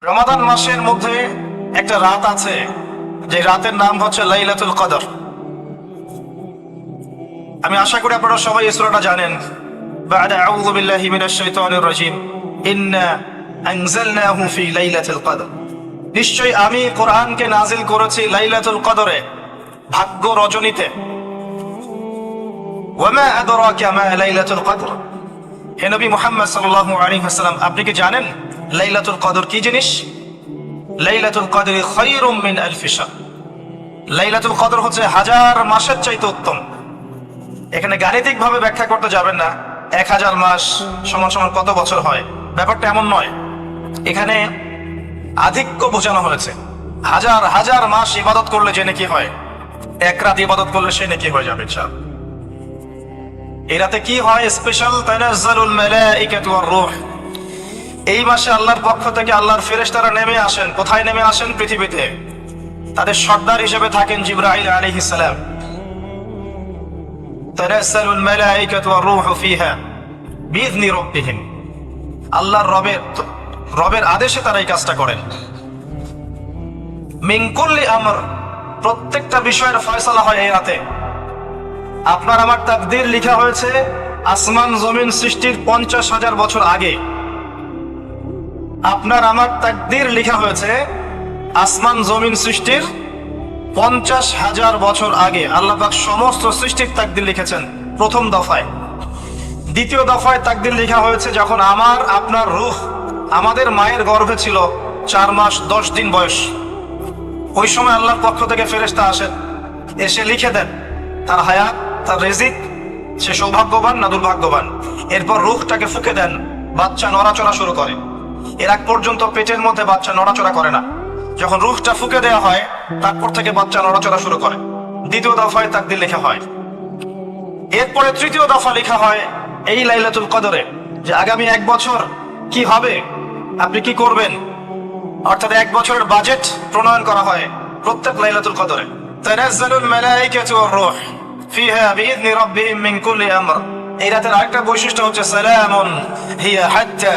রমাদান মাসের মধ্যে একটা রাত আছে, যে রাতের নাম হচ্ছে লাইলাতুল কদর। আমি আশা করি আপনারা সবাই এই সূরাটা জানেন। বা'দা আউযু বিল্লাহি মিনাশ শাইতানির রাজীম, ইন্না আনজালনাহু ফি লাইলাতুল কদর। নিশ্চয়ই আমি কোরআনকে নাজিল করেছি লাইলাতুল কদরে, ভাগ্য রজনীতে। ওয়া মা আদরাকা মা লাইলাতুল কদর। হে নবী মুহাম্মদ সাল্লাল্লাহু আলাইহি ওয়াসাল্লাম, আপনি কি জানেন লাইলাতুল কদর কি জিনিস? লাইলাতুল কদরি খায়রুম মিন আলফি শাহর। লাইলাতুল কদর হচ্ছে হাজার মাসের চাইতে উত্তম। এখানে গাণিতিক ভাবে ব্যাখ্যা করতে যাবেন না 1000 মাস সমান সমান কত বছর হয়, ব্যাপারটা এমন নয়। এখানে আধিক্য বোঝানো হয়েছে। হাজার হাজার মাস ইবাদত করলে যে নেকি হয়, এক রাত ইবাদত করলে সে নেকি হয়ে যাবে ইনশাআল্লাহ। এই রাতে কি হয় স্পেশাল? তানাজ্জালুল মালাইকাতু ওয়ার রূহ। এই মাসে আল্লাহর পক্ষ থেকে আল্লাহর ফেরেশতারা নেমে আসেন। কোথায় নেমে আসেন? পৃথিবীতে। তাদের সর্দার হিসেবে থাকেন জিবরাইল আলাইহিস সালাম। তানাজ্জালুল মালাইকাতু ওয়ার রূহু ফিহা বিইذনি রাব্বিহিম। আল্লাহর রবের আদেশে তারা এই কাজটা করেন। মিন কুল্লি আমর, প্রত্যেকটা বিষয়ের ফয়সালা হয় এই রাতে। আপনার আমার তাকদীর লেখা হয়েছে আসমান জমিন সৃষ্টির 50,000 বছর আগে। আপনার আমার তাকদীর লেখা হয়েছে আসমান জমিন সৃষ্টির 50,000 বছর আগে। আল্লাহ পাক সমস্ত সৃষ্টির তাকদীর লিখেছেন প্রথম দফায়। দ্বিতীয় দফায় তাকদীর লেখা হয়েছে যখন আমার আপনার রূহ আমাদের মায়ের গর্ভে ছিল 4 মাস 10 দিন বয়স। ওই সময় আল্লাহর পক্ষ থেকে ফেরেশতা আসেন, এসে লিখে দেন তার হায়াত, তার রিজিক, সে সৌভাগ্যবান না দুর্ভাগ্যবান। এরপর রূহটাকে ফুঁকে দেন, বাচ্চা নড়াচড়া শুরু করে। এর আগ পর্যন্ত পেটের মধ্যে বাচ্চা নড়াচড়া করে না। যখন রূহটা ফুঁকে দেওয়া হয় তারপর থেকে বাচ্চা নড়াচড়া শুরু করে। দ্বিতীয় দফায় তাকদীর লেখা হয়। এরপরে তৃতীয় দফা লেখা হয় এই লাইলাতুল কদরে, যে আগামী 1 বছর কি হবে, আপনি কি করবেন। অর্থাৎ 1 বছরের বাজেট প্রণয়ন করা হয় প্রত্যেক লাইলাতুল কদরে। তানাজ্জালুল মালাইকাতু ওয়ার রূহ ফিহা বিইذনি রাব্বিহিম মিন কুল্লি আমর। এই রাতের আরেকটা বৈশিষ্ট্য হচ্ছে সালামুন হিয়া হাত্তা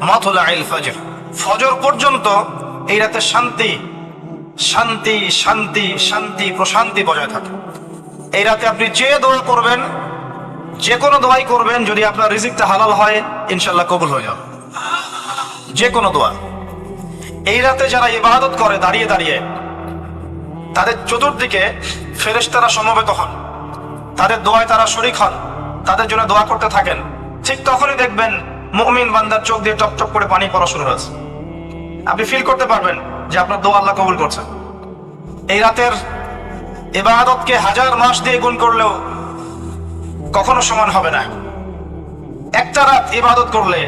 মাতলাইল ফজর। ফজর পর্যন্ত এই রাতে শান্তি শান্তি শান্তি শান্তি প্রশান্তি বজায় থাকে। এই রাতে আপনি যে দোয়া করবেন, যে কোনো দোয়াই করবেন, যদি আপনার রিজিকটা হালাল হয় ইনশাআল্লাহ কবুল হয়ে যাবে যে কোনো দোয়া। এই রাতে যারা ইবাদত করে দাঁড়িয়ে দাঁড়িয়ে, তাদের চতুর্দিকে ফেরেশতারা সমবেত হন, তাদের দোয়ায় তারা শরীক হন, তাদের জন্য দোয়া করতে থাকেন। ঠিক তখনই দেখবেন মুমিন বান্দার চোখ দিয়ে টপ টপ করে পানি পড়া শুরু হয়েছে। আপনি ফিল করতে পারবেন যে আপনার দোয়া আল্লাহ কবুল করছেন। এই রাতের ইবাদতকে 1000 মাস দিয়ে গুণ করলেও কখনো সমান হবে না। একটা রাত ইবাদত করলে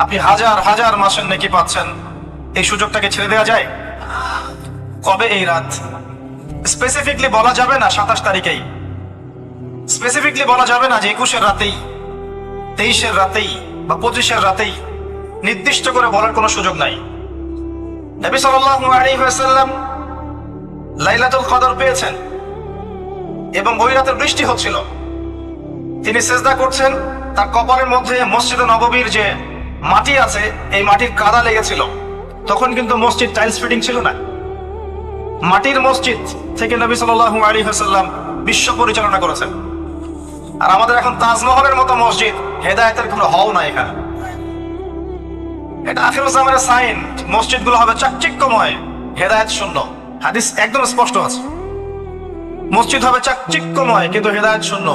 আপনি হাজার হাজার মাসের নেকি পাচ্ছেন। এই সুযোগটাকে ছেড়ে দেওয়া যায়? কবে এই রাত স্পেসিফিকলি বলা যাবে না, 27 তারিখেই স্পেসিফিকলি বলা যাবে না যে 21-এর রাতেই, 23-এর রাতেই বা 25-এর রাতেই। নির্দিষ্ট করে বলার কোনো সুযোগ নাই। নবী সাল্লাল্লাহু আলাইহি ওয়াসাল্লাম লাইলাতুল কদর পেয়েছেন এবং ওই রাতে বৃষ্টি হচ্ছিল। তিনি সিজদা করছেন, তার কপালের মধ্যে মসজিদে নববীর যে মাটি আছে এই মাটির কাদা লেগেছিল। তখন কিন্তু মসজিদ টাইলস ফিটিং ছিল না। মাটির মসজিদ থেকে নবী সাল্লাল্লাহু আলাইহি ওয়াসাল্লাম বিশ্ব পরিচালনা করেছেন। আর আমাদের এখন তাজমহলের মতো মসজিদ, হেদায়েতের কোনো হও না এখানে। এটা আখিরুজ জামানের সাইন। মসজিদগুলো হবে চাকচিক্যময়, হেদায়েত শূন্য। হাদিস একদম স্পষ্ট আছে, মসজিদ হবে চাকচিক্যময় কিন্তু হেদায়েত শূন্য।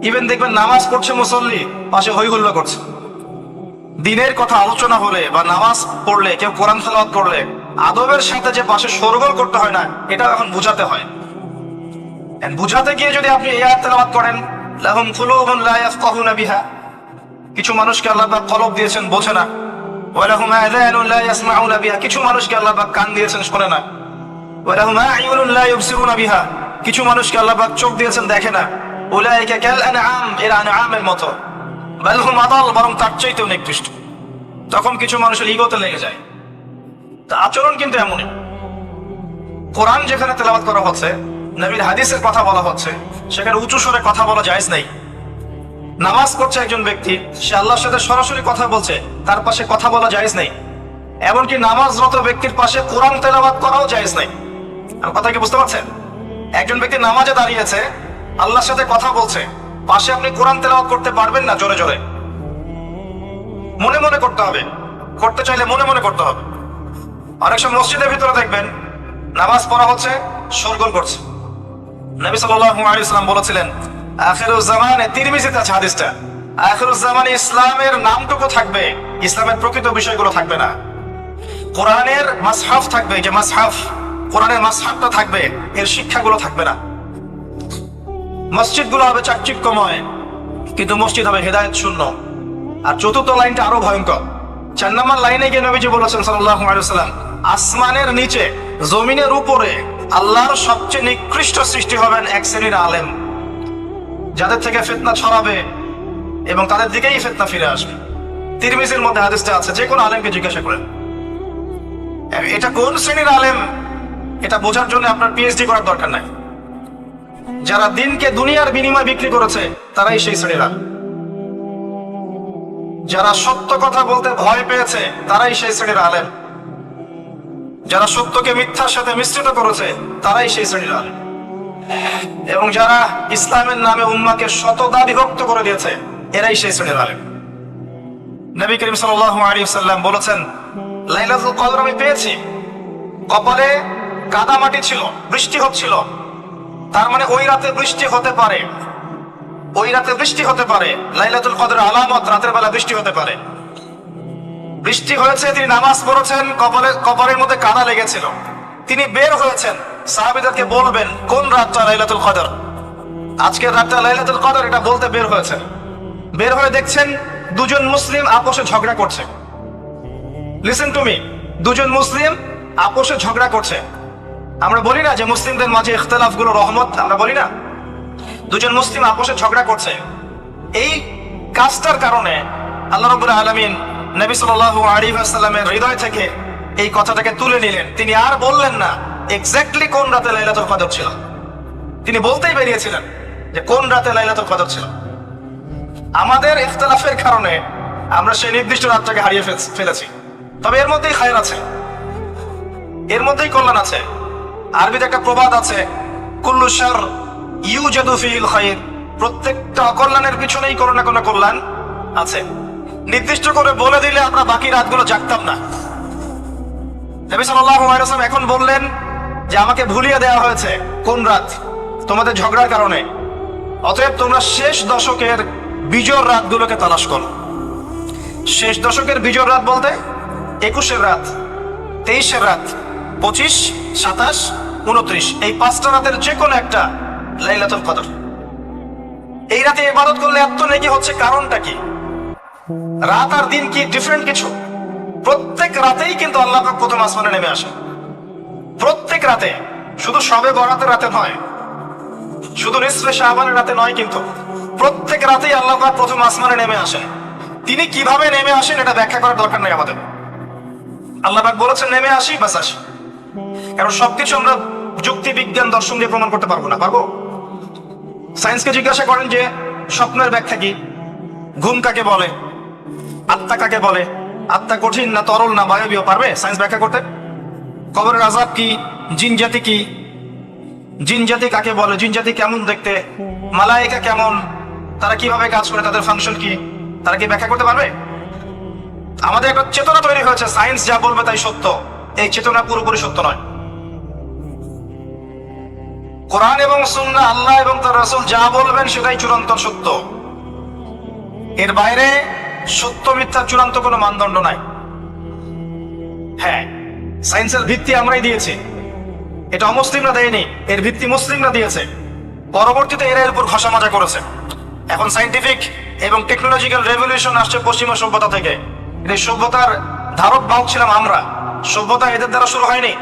ইভেন দেখবেন নামাজ পড়ছে মুসল্লি, পাশে হই হুল্লোড় করছে। দিনের কথা আলোচনা হলে বা নামাজ পড়লে, কেউ কোরআন তেলাওয়াত করলে আদবের সাথে যে পাশে শোরগোল করতে হয় না, এটা এখন বুঝাতে হয়। বুঝাতে গিয়ে যদি আপনি এই আয়াত তেলাওয়াত করেন, লাহুম কুলুবুন লা ইয়াফকাহুনা বিহা, কিছু মানুষকে আল্লাহ পাক কলব দিয়েছেন বোঝে না। ওয়া লাহুম আযানুন লা ইয়াসমাউনা বিহা, কিছু মানুষকে আল্লাহ পাক কান দিয়েছেন শোনে না। ওয়া লাহুম আ'য়ুনুন লা ইউবসিরুনা বিহা, কিছু মানুষকে আল্লাহ পাক চোখ দিয়েছেন দেখে না। উলাইকা কাল আনআম, এরা আনআমের মতো। বাল হুম আদাল, বরং তার চাইতেও নিকৃষ্ট। তখন কিছু মানুষের ইগোতে লেগে যায়। তা আচরণ কিন্তু এমনই। কোরআন যেখানে তেলাওয়াত করা হচ্ছে, নবীর হাদিসের কথা বলা হচ্ছে, সেখানে উঁচু স্বরে কথা বলা জায়েজ নাই। নামাজ পড়ছে একজন ব্যক্তি, সে আল্লাহর সাথে সরাসরি কথা বলছে, তার পাশে কথা বলা জায়েজ নেই। এমনকি নামাজরত ব্যক্তির পাশে কোরআন তেলাওয়াত করাও জায়েজ নাই। আমার কথা কি বুঝতে পারছেন? একজন ব্যক্তি নামাজে দাঁড়িয়েছে, আল্লাহর সাথে কথা বলছে, পাশে আপনি কোরআন তেলাওয়াত করতে পারবেন না জোরে জোরে। মনে মনে করতে হবে, করতে চাইলে মনে মনে করতে হবে। অনেক সময় মসজিদের ভিতরে দেখবেন নামাজ পড়া হচ্ছে, শোরগোল করছে। নবী সাল্লাল্লাহু আলাইহি ওয়াসাল্লাম বলেছিলেন, আখিরুজ জামানে, তিরমিজিতে আছে হাদিসটা, আখিরুজ জামানে ইসলামের নামটুকু থাকবে, ইসলামের প্রকৃত বিষয়গুলো থাকবে না। কোরআনের মাসহাফ থাকবে, যে মাসহাফ, কোরআনের মাসহাফটা থাকবে, এর শিক্ষাগুলো থাকবে না। মসজিদগুলো হবে চাকচিক্যময়, কিন্তু মসজিদ হবে হেদায়েত শূন্য। আর চতুর্থ লাইনটা আরো ভয়ঙ্কর। 4 নম্বর লাইনে গিয়ে নবীজি বলেছেন সাল্লাল্লাহু আলাইহি ওয়াসাল্লাম, আসমানের নিচে জমিনের উপরে আল্লাহর সবচেয়ে নিকৃষ্ট সৃষ্টি হবেন এক শ্রেণীর আলেম, যাদের থেকে ফিতনা ছড়াবে এবং তাদের দিকেই ফিতনা ফিরে আসবে। তিরমিজির মধ্যে হাদিসটা আছে, যে কোনো আলেমকে জিজ্ঞাসা করেন এটা কোন শ্রেণীর আলেম, এটা বোঝার জন্য আপনার পিএইচডি করার দরকার নাই। যারা দিনকে দুনিয়ার বিনিময়ে বিক্রি করেছে তারাই সেই শ্রেণীর আলেম। যারা সত্য কথা বলতে ভয় পেয়েছে তারাই সেই শ্রেণীর আলেম। যারা সত্যকে মিথ্যার সাথে মিশ্রিত করেছে তারাই সেই শ্রেণীর আলেম। এবং যারা ইসলামের নামে উম্মাহকে শতদা বিভক্ত করে দিয়েছে এরাই সেই শ্রেণীর আলেম। নবী করিম সাল্লাল্লাহু আলাইহি ওয়াসাল্লাম বলেছেন, লাইলাতুল কদর আমি পেয়েছি, কপালে কাদা মাটি ছিল, বৃষ্টি হচ্ছিল, তার মানে ওই রাতে বৃষ্টি হতে পারে, ওই রাতে বৃষ্টি হতে পারে। লাইলাতুল কদরের আলামত, রাতের বেলা বৃষ্টি হতে পারে। বৃষ্টি হয়েছে, তিনি নামাজ পড়েছেন, কপালের মধ্যে কাদা লেগেছিল, তিনি বের হয়েছেন, সাহাবীদেরকে বলবেন কোন রাতটা লাইলাতুল কদর, আজকের রাতটা লাইলাতুল কদর, এটা বলতে বের হয়েছেন। বের হয়ে দেখছেন দুজন মুসলিম আপোষে ঝগড়া করছে। লিসেন টু মি, দুজন মুসলিম আপোষে ঝগড়া করছে। আমরা বলি না যে মুসলিমদের মাঝে ইখতিলাফ গুলো রহমত, আমরা বলি না? দুজন মুসলিম আপোষে ঝগড়া করছে। এই কাজটার কারণে আল্লাহ রাব্বুল আলামিন নবী সাল্লাল্লাহু আলাইহি ওয়াসাল্লামের হৃদয় থেকে এই কথাটাকে তুলে নিলেন। তিনি আর বললেন না এক্স্যাক্টলি কোন রাতে লাইলাতুল কদর ছিল, তিনি বলতেই বেরিয়েছিলেন যে কোন রাতে লাইলাতুল কদর ছিল। আমাদের ইখতিলাফের কারণে আমরা সেই নির্দিষ্ট রাতটাকে হারিয়ে ফেলেছি। তবে এর মধ্যেই খায়র আছে, এর মধ্যেই কল্যাণ আছে। আরবিতে একটা প্রবাদ আছে, কুল্লু শার ইউজাদু ফিহিল খায়র, প্রত্যেকটা অকল্যাণের পিছনেই কোনো না কোনো কল্যাণ আছে। নির্দিষ্ট করে বলে দিলে আমরা বাকি রাতগুলো জাগতাম না। নবী সাল্লাল্লাহু আলাইহি ওয়াসাল্লাম এখন বললেন যে আমাকে ভুলিয়ে দেওয়া হয়েছে কোন রাত, তোমাদের ঝগড়ার কারণে। অতএব তোমরা শেষ দশকের বিজোড় রাতগুলোকে তালাশ করো। শেষ দশকের বিজোড় রাত বলতে 21-এর রাত, 23-এর রাত, 25, 27, 29, এই 5টা রাতের যে কোনো একটা লাইলাতুল কদর। এই রাতে ইবাদত করলে এত নেকি হচ্ছে, কারণটা কি? রাত আর দিন কি ডিফারেন্ট কিছু? প্রত্যেক রাতেই কিন্তু আল্লাহ পাক প্রথম আসমানে নেমে আসে, প্রত্যেক রাতে, শুধু শবে বরাতের রাতে নয়, শুধু নিসফে শাবানের রাতে নয়, কিন্তু প্রত্যেক রাতেই আল্লাহ পাক প্রথম আসমানে নেমে আসেন। তিনি কিভাবে নেমে আসেন এটা ব্যাখ্যা করার দরকার নেই আমাদের। আল্লাহ পাক বলেছেন নেমে আসি, বাস আসি। কারণ সবকিছু আমরা যুক্তি, বিজ্ঞান, দর্শন দিয়ে প্রমাণ করতে পারবো না। পারবো? সায়েন্সকে জিজ্ঞাসা করেন যে স্বপ্নের ব্যাখ্যা কি, ঘুম কাকে বলে, আত্মা কাকে বলে, আত্মা কঠিন না তরল না বায়বীয়, পারবে সায়েন্স ব্যাখ্যা করতে? কবরের আযাব কি, জিন জাতি কি, জিন জাতি কাকে বলে, জিন জাতি কেমন দেখতে, মালায়েকা কেমন, তারা কিভাবে কাজ করে, তাদের ফাংশন কি, তারা কি ব্যাখ্যা করতে পারবে? আমাদের একটা চেতনা তৈরি হয়েছে, সায়েন্স যা বলবে তাই সত্য। এই চেতনা পুরোপুরি সত্য নয়। কোরআন এবং সুন্নাহ, আল্লাহ এবং তার রাসূল যা বলবেন সেটাই চূড়ান্ত সত্য। এর বাইরে সত্য মিথ্যার চূড়ান্ত কোনো মানদণ্ড নাই। হ্যাঁ, সায়েন্সের ভিত্তি আমরাই দিয়েছি, এটা অমুসলিমরা দেয়নি, এর ভিত্তি মুসলিমরা দিয়েছে। পরবর্তীতে এরা এর উপর ঘষা মাজা করেছে। এখন সায়েন্টিফিক এবং টেকনোলজিক্যাল রেভলিউশন আসছে পশ্চিমা সভ্যতা থেকে। এই সভ্যতার ধারক বাহক ছিলাম আমরা। সভ্যতা এদের দ্বারা শুরু হয়নি,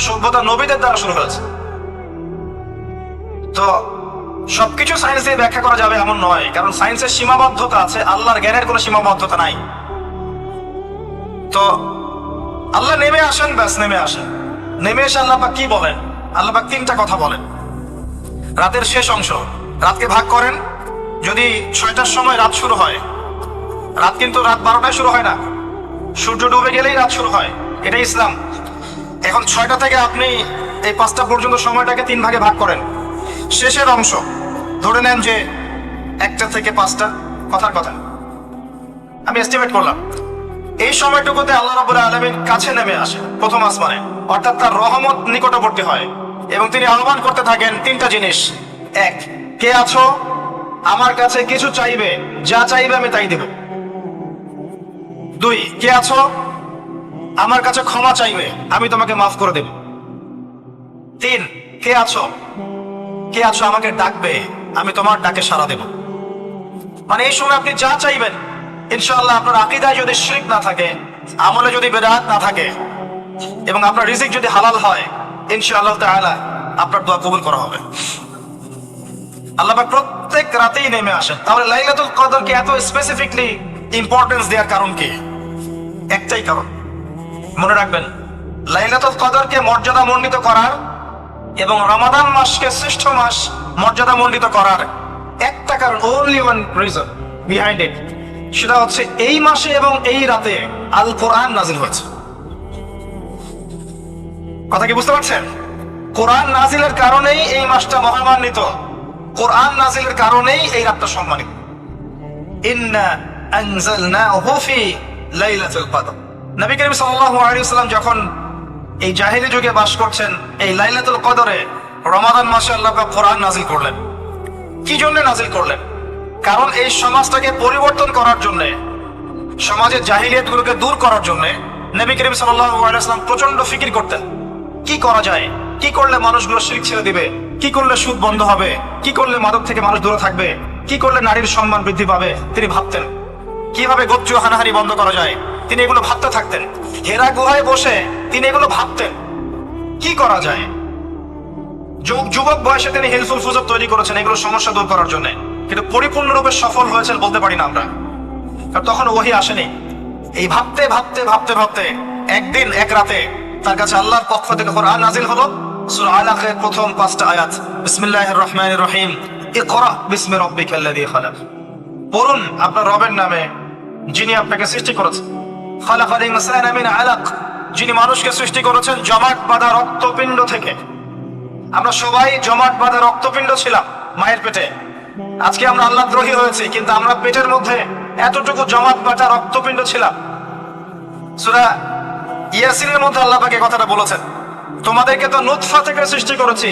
সভ্যতা নবীদের দ্বারা শুরু হয়েছে। তো সবকিছু সায়েন্স দিয়ে ব্যাখ্যা করা যাবে এমন নয়, কারণ সায়েন্সের সীমাবদ্ধতা আছে, আল্লাহর জ্ঞানের কোনো সীমাবদ্ধতা নাই। তো আল্লাহ নেমে আসেন, ব্যাস নেমে আসেন। নেমে এসে আল্লাহ পাক কি বলেন? আল্লাহ পাক 3টা কথা বলেন। রাতের শেষ অংশ, রাতকে ভাগ করেন। যদি 6টার সময় রাত শুরু হয়, রাত কিন্তু রাত 12টায় শুরু হয় না, সূর্য ডুবে গেলেই রাত শুরু হয়। এটাই ইসলাম। এখন 6টা থেকে আপনি এই 5টা পর্যন্ত সময়টাকে 3 ভাগে ভাগ করেন। শেষের অংশ ধরে নেন যে 1টা থেকে 5টা, কথার কথা আমি এস্টিমেট করলাম, এই সময়টুকুতে আল্লাহ রাব্বুল আলামিন কাছে নেমে আসে প্রথম আসমানে, অর্থাৎ তার রহমত নিকটবর্তী হয় এবং তিনি আহ্বান করতে থাকেন 3টা জিনিস। 1, কে আছো আমার কাছে কিছু চাইবে, যা চাইবে আমি তাই দেব। 2, কে আছো আমার কাছে ক্ষমা চাইবে, আমি তোমাকে মাফ করে দেব। 3, কে আছো আমাকে ডাকবে, আমি তোমার ডাকে সাড়া দেব। মানে এই সময় আপনি যা চাইবেন ইনশাআল্লাহ, আপনার আকীদায় যদি শিরক না থাকে, আমলে যদি বিদআত না থাকে এবং আপনার রিজিক যদি হালাল হয়, ইনশাআল্লাহ তাআলা আপনার দোয়া কবুল করা হবে। আল্লাহ পাক প্রত্যেক রাতেই নেমে আসেন। তাহলে লাইলাতুল কদরকে এত স্পেসিফিকলি ইম্পর্টেন্স দেওয়ার কারণ কি? একটাই কারণ, মনে রাখবেন, লাইলাতুল কদরকে মর্যাদা মণ্ডিত করার এবং রমাদান মাসকে শ্রেষ্ঠ মাস মর্যাদা মণ্ডিত করার একটা কারণ, only one reason behind it, সেটা হচ্ছে এই মাসে এবং এই রাতে আল কোরআন নাজিল হয়েছে। কথা কি বুঝতে পারছেন? কোরআন নাজিলের কারণেই এই মাসটা মহামান্বিত, কোরআন নাজিলের কারণেই এই রাতটা সম্মানিত। ইন্না আনজালনাহু ফি লাইলাতুল কদর। নবী করিম সাল্লাল্লাহু আলাইহি ওয়াসাল্লাম যখন এই জাহেলি যুগে বাস করছেন, এই লাইলাতুল কদরে রমাদান মাসে আল্লাহ পাক কোরআন নাজিল করলেন। কি জন্য নাজিল করলেন? কারণ এই সমাজটাকে পরিবর্তন করার জন্য, সমাজের জাহিলিয়াতগুলোকে দূর করার জন্য নবী করিম সাল্লাল্লাহু আলাইহি ওয়াসাল্লাম প্রচন্ড ফিকির করতেন। কি করা যায়, কি করলে মানুষগুলো শিরক ছেড়ে দিবে, কি করলে সুদ বন্ধ হবে, কি করলে মাদক থেকে মানুষ দূরে থাকবে, কি করলে নারীর সম্মান বৃদ্ধি পাবে, তিনি ভাবতেন। কিভাবে গোত্রীয় হানাহানি বন্ধ করা যায়, তিনি এগুলো ভাবতে থাকতেন। হেরা গুহায় বসে তিনি এগুলো ভাবতেন কি করা যায়। যুবক বয়সে তিনি হিলফুল ফুজুর তৈরি করেছেন এগুলো সমস্যা দূর করার জন্য, কিন্তু পরিপূর্ণরূপে সফল হয়েছেন বলতে পারি না আমরা, কারণ তখন ওহী আসেনি। এই ভাবতে ভাবতে ভাবতে ভাবতে একদিন এক রাতে তার কাছে আল্লাহর পক্ষ থেকে কোরআন নাজিল হলো। সূরা আলাকের প্রথম 5টা আয়াত, বিসমিল্লাহির রহমানির রহিম, ইকরা বিসমি রাব্বিকাল্লাযী খালাক। পড়ুন আপনার রবের নামে যিনি আপনাকে সৃষ্টি করেছেন। খালাকাল ইনসানা মিন আলাক, যিনি মানুষকে সৃষ্টি করেছেন জমাট বাঁধা রক্তপিণ্ড থেকে। আমরা সবাই জমাট বাঁধা রক্তপিণ্ড ছিলাম মায়ের পেটে। আজকে আমরা আল্লাহদ্রোহী হয়েছি, কিন্তু আমরা পেটের মধ্যে এতটুকু জমাট বাঁধা রক্তপিণ্ড ছিলাম। সূরা ইয়াসিনের মধ্যে আল্লাহ পাক এই কথাটা বলেছেন, তোমাদেরকে তো নুতফা থেকে সৃষ্টি করেছি,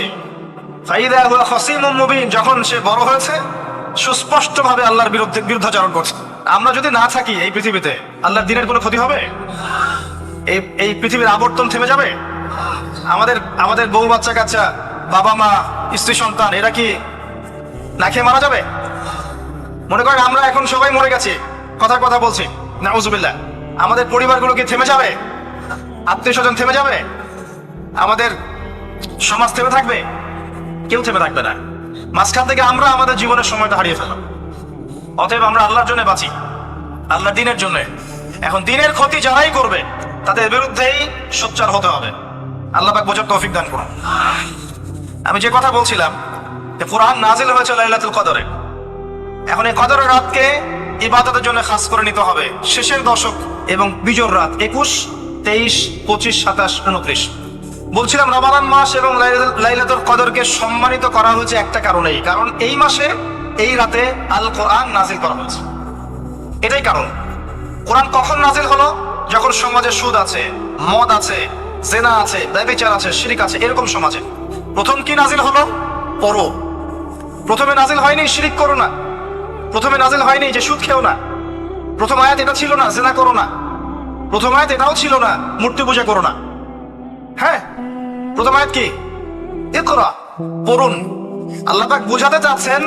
ফাইদা হুয়া খাসীমুম মুবিন, যখন সে বড় হয়েছে সুস্পষ্টভাবে আল্লাহর বিরুদ্ধাচরণ করছে। আমরা যদি না থাকি এই পৃথিবীতে, আল্লাহর দ্বীনের কোনো ক্ষতি হবে? এই পৃথিবীর আবর্তন থেমে যাবে? আমাদের বউ বাচ্চা কাচ্চা, বাবা মা, স্ত্রী সন্তান, এরা কি না খেয়ে মারা যাবে? মনে করেন আমরা এখন সবাই মরে গেছি, কথা বলছি, নাউজুবিল্লাহ, আমাদের পরিবারগুলো কি থেমে যাবে? আত্মীয় স্বজন থেমে যাবে? আমাদের সমাজ থেমে থাকবে? কেউ থেমে থাকবে না। মাঝখান থেকে আমরা আমাদের জীবনের সময়টা হারিয়ে ফেললাম। অতএব আমরা আল্লাহর জন্য বাঁচি, আল্লাহর দ্বীনের জন্য। এখন দ্বীনের ক্ষতি যারাই করবে তাদের বিরুদ্ধেই সোচ্চার হতে হবে। আল্লাহ পাক বোঝার তৌফিক দান করুন। আমি যে কথা বলছিলাম, কোরআন নাজিল হয়েছে লাইলাতুল কদরে। এখন এই কদরের রাতকে ইবাদতের জন্য খাস করে নিতে হবে। শেষের দশক এবং বিজোড় রাত 21, 23, 25, 27, 29। বলছিলাম রমাদান মাস এবং লাইলাতুল কদরকে সম্মানিত করা হয়েছে একটা কারণেই, কারণ এই মাসে এই রাতে আল কোরআন নাজিল করা হয়েছে। এটাই কারণ। কোরআন কখন নাজিল হলো? যখন সমাজে সুদ আছে, মদ আছে, জেনা আছে, ব্যভিচার আছে, শিরক আছে, এরকম সমাজে। প্রথম কি নাজিল হলো? পড়ো। প্রথমে নাজিল হয়নি শিরক করো না, প্রথমে নাজিল হয়নি যে সুদ খেও না, প্রথম আয়াত এটা ছিল না জেনা করো না, প্রথম আয়াত এটাও ছিল না মূর্তি পূজা করো না। হ্যাঁ, প্রথম আয়াত কি? ইকরা, পড়ুন। আল্লাহ পাক বুঝাতে চাচ্ছেন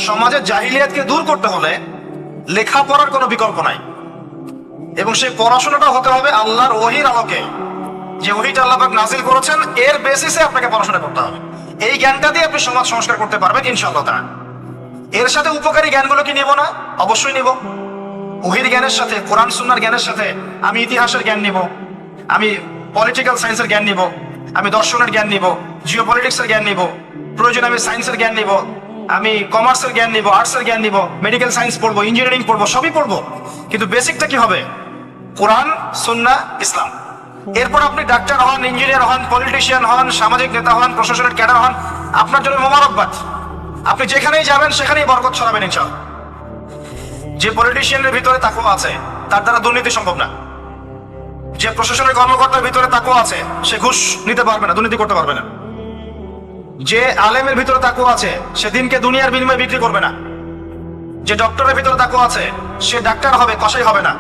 সমাজের জাহিলিয়াতকে দূর করতে হলে লেখাপড়ার কোনো বিকল্প নাই, এবং সেই পড়াশোনাটা হতে হবে আল্লাহর ওহীর আলোকে। যে ওহীটা আল্লাহ পাক নাজিল করেছেন এর বেসিসে আপনাকে পড়াশোনা করতে হবে। এই জ্ঞানটা দিয়ে আপনি সমাজ সংস্কার করতে পারবেন ইনশাআল্লাহ তাআলা। এর সাথে উপকারী জ্ঞানগুলো কি নিব না? অবশ্যই নিব। ওহীর জ্ঞানের সাথে, কোরআন সুন্নাহর জ্ঞানের সাথে আমি ইতিহাসের জ্ঞান নিব, আমি পলিটিক্যাল সায়েন্সের জ্ঞান নিব, আমি দর্শনের জ্ঞান নিব, জিওপলিটিক্সের জ্ঞান নিব, প্রয়োজন আমি সায়েন্সের জ্ঞান নিব, আমি কমার্সের জ্ঞান নিব, আর্টসের জ্ঞান নিব, মেডিকেল সায়েন্স পড়বো, ইঞ্জিনিয়ারিং পড়বো, সবই পড়বো, কিন্তু বেসিকটা কি হবে? কোরআন, সুন্নাহ, ইসলাম। এরপর আপনি ডাক্তার হন, ইঞ্জিনিয়ার হন, পলিটিশিয়ান হন, সামাজিক নেতা হন, প্রশাসনের ক্যাডার হন, আপনার জন্য মোবারকবাদ। আপনি যেখানেই যাবেন সেখানেই বরকত ছড়াবেন ইনশাআল্লাহ। যে পলিটিশিয়ানের ভিতরে তাকওয়া আছে তার দ্বারা দুর্নীতি সম্ভব না। যে প্রশাসনের কর্মকর্তার ভিতরে তাকওয়া আছে সে ঘুষ নিতে পারবে না, দুর্নীতি করতে পারবে না। যে আলেমের ভিতরে তাকওয়া আছে সে দিনকে দুনিয়ার বিনিময়ে বিক্রি করবে না। যে ডক্টরের ভিতরে তাকওয়া আছে সে ডাক্তার হবে, কসাই হবে না।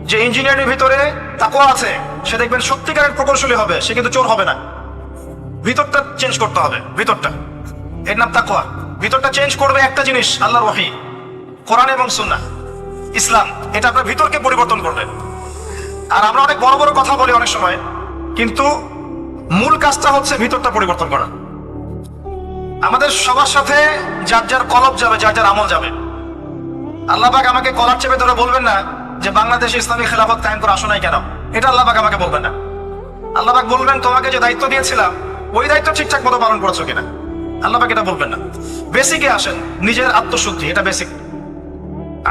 যে ইঞ্জিনিয়ারের ভিতরে তাকওয়া আছে সে দেখবেন সত্যিকারের প্রকৌশলী হবে, সে কিন্তু চোর হবে না। ভিতরটা চেঞ্জ করতে হবে, ভিতরটা, এর নাম তাকওয়া। ভিতরটা চেঞ্জ করবে একটা জিনিস, আল্লাহর ওহী, কোরআন এবং সুন্নাহ, ইসলাম। এটা আপনার ভিতরকে পরিবর্তন করবে। আর আমরা অনেক বড় বড় কথা বলি অনেক সময়, কিন্তু মূল কাজটা হচ্ছে ভিতরটা পরিবর্তন করা। আমাদের সবার সাথে যার যার কলব যাবে, যার যার আমল যাবে। আল্লাহ পাক আমাকে কলার চেপে ধরে বলবেন না যে বাংলাদেশে ইসলামী খেলাফত কায়েম করে আসো নাই কেন, এটা আল্লাহ পাক আমাকে বলবেন না। আল্লাহ পাক বলবেন তোমাকে যে দায়িত্ব দিয়েছিলাম ওই দায়িত্ব ঠিকঠাক মতো পালন করেছো কিনা, আল্লাহ পাক এটা বলবেন না। বেসিকে আসেন, নিজের আত্মশুদ্ধি, এটা বেসিক।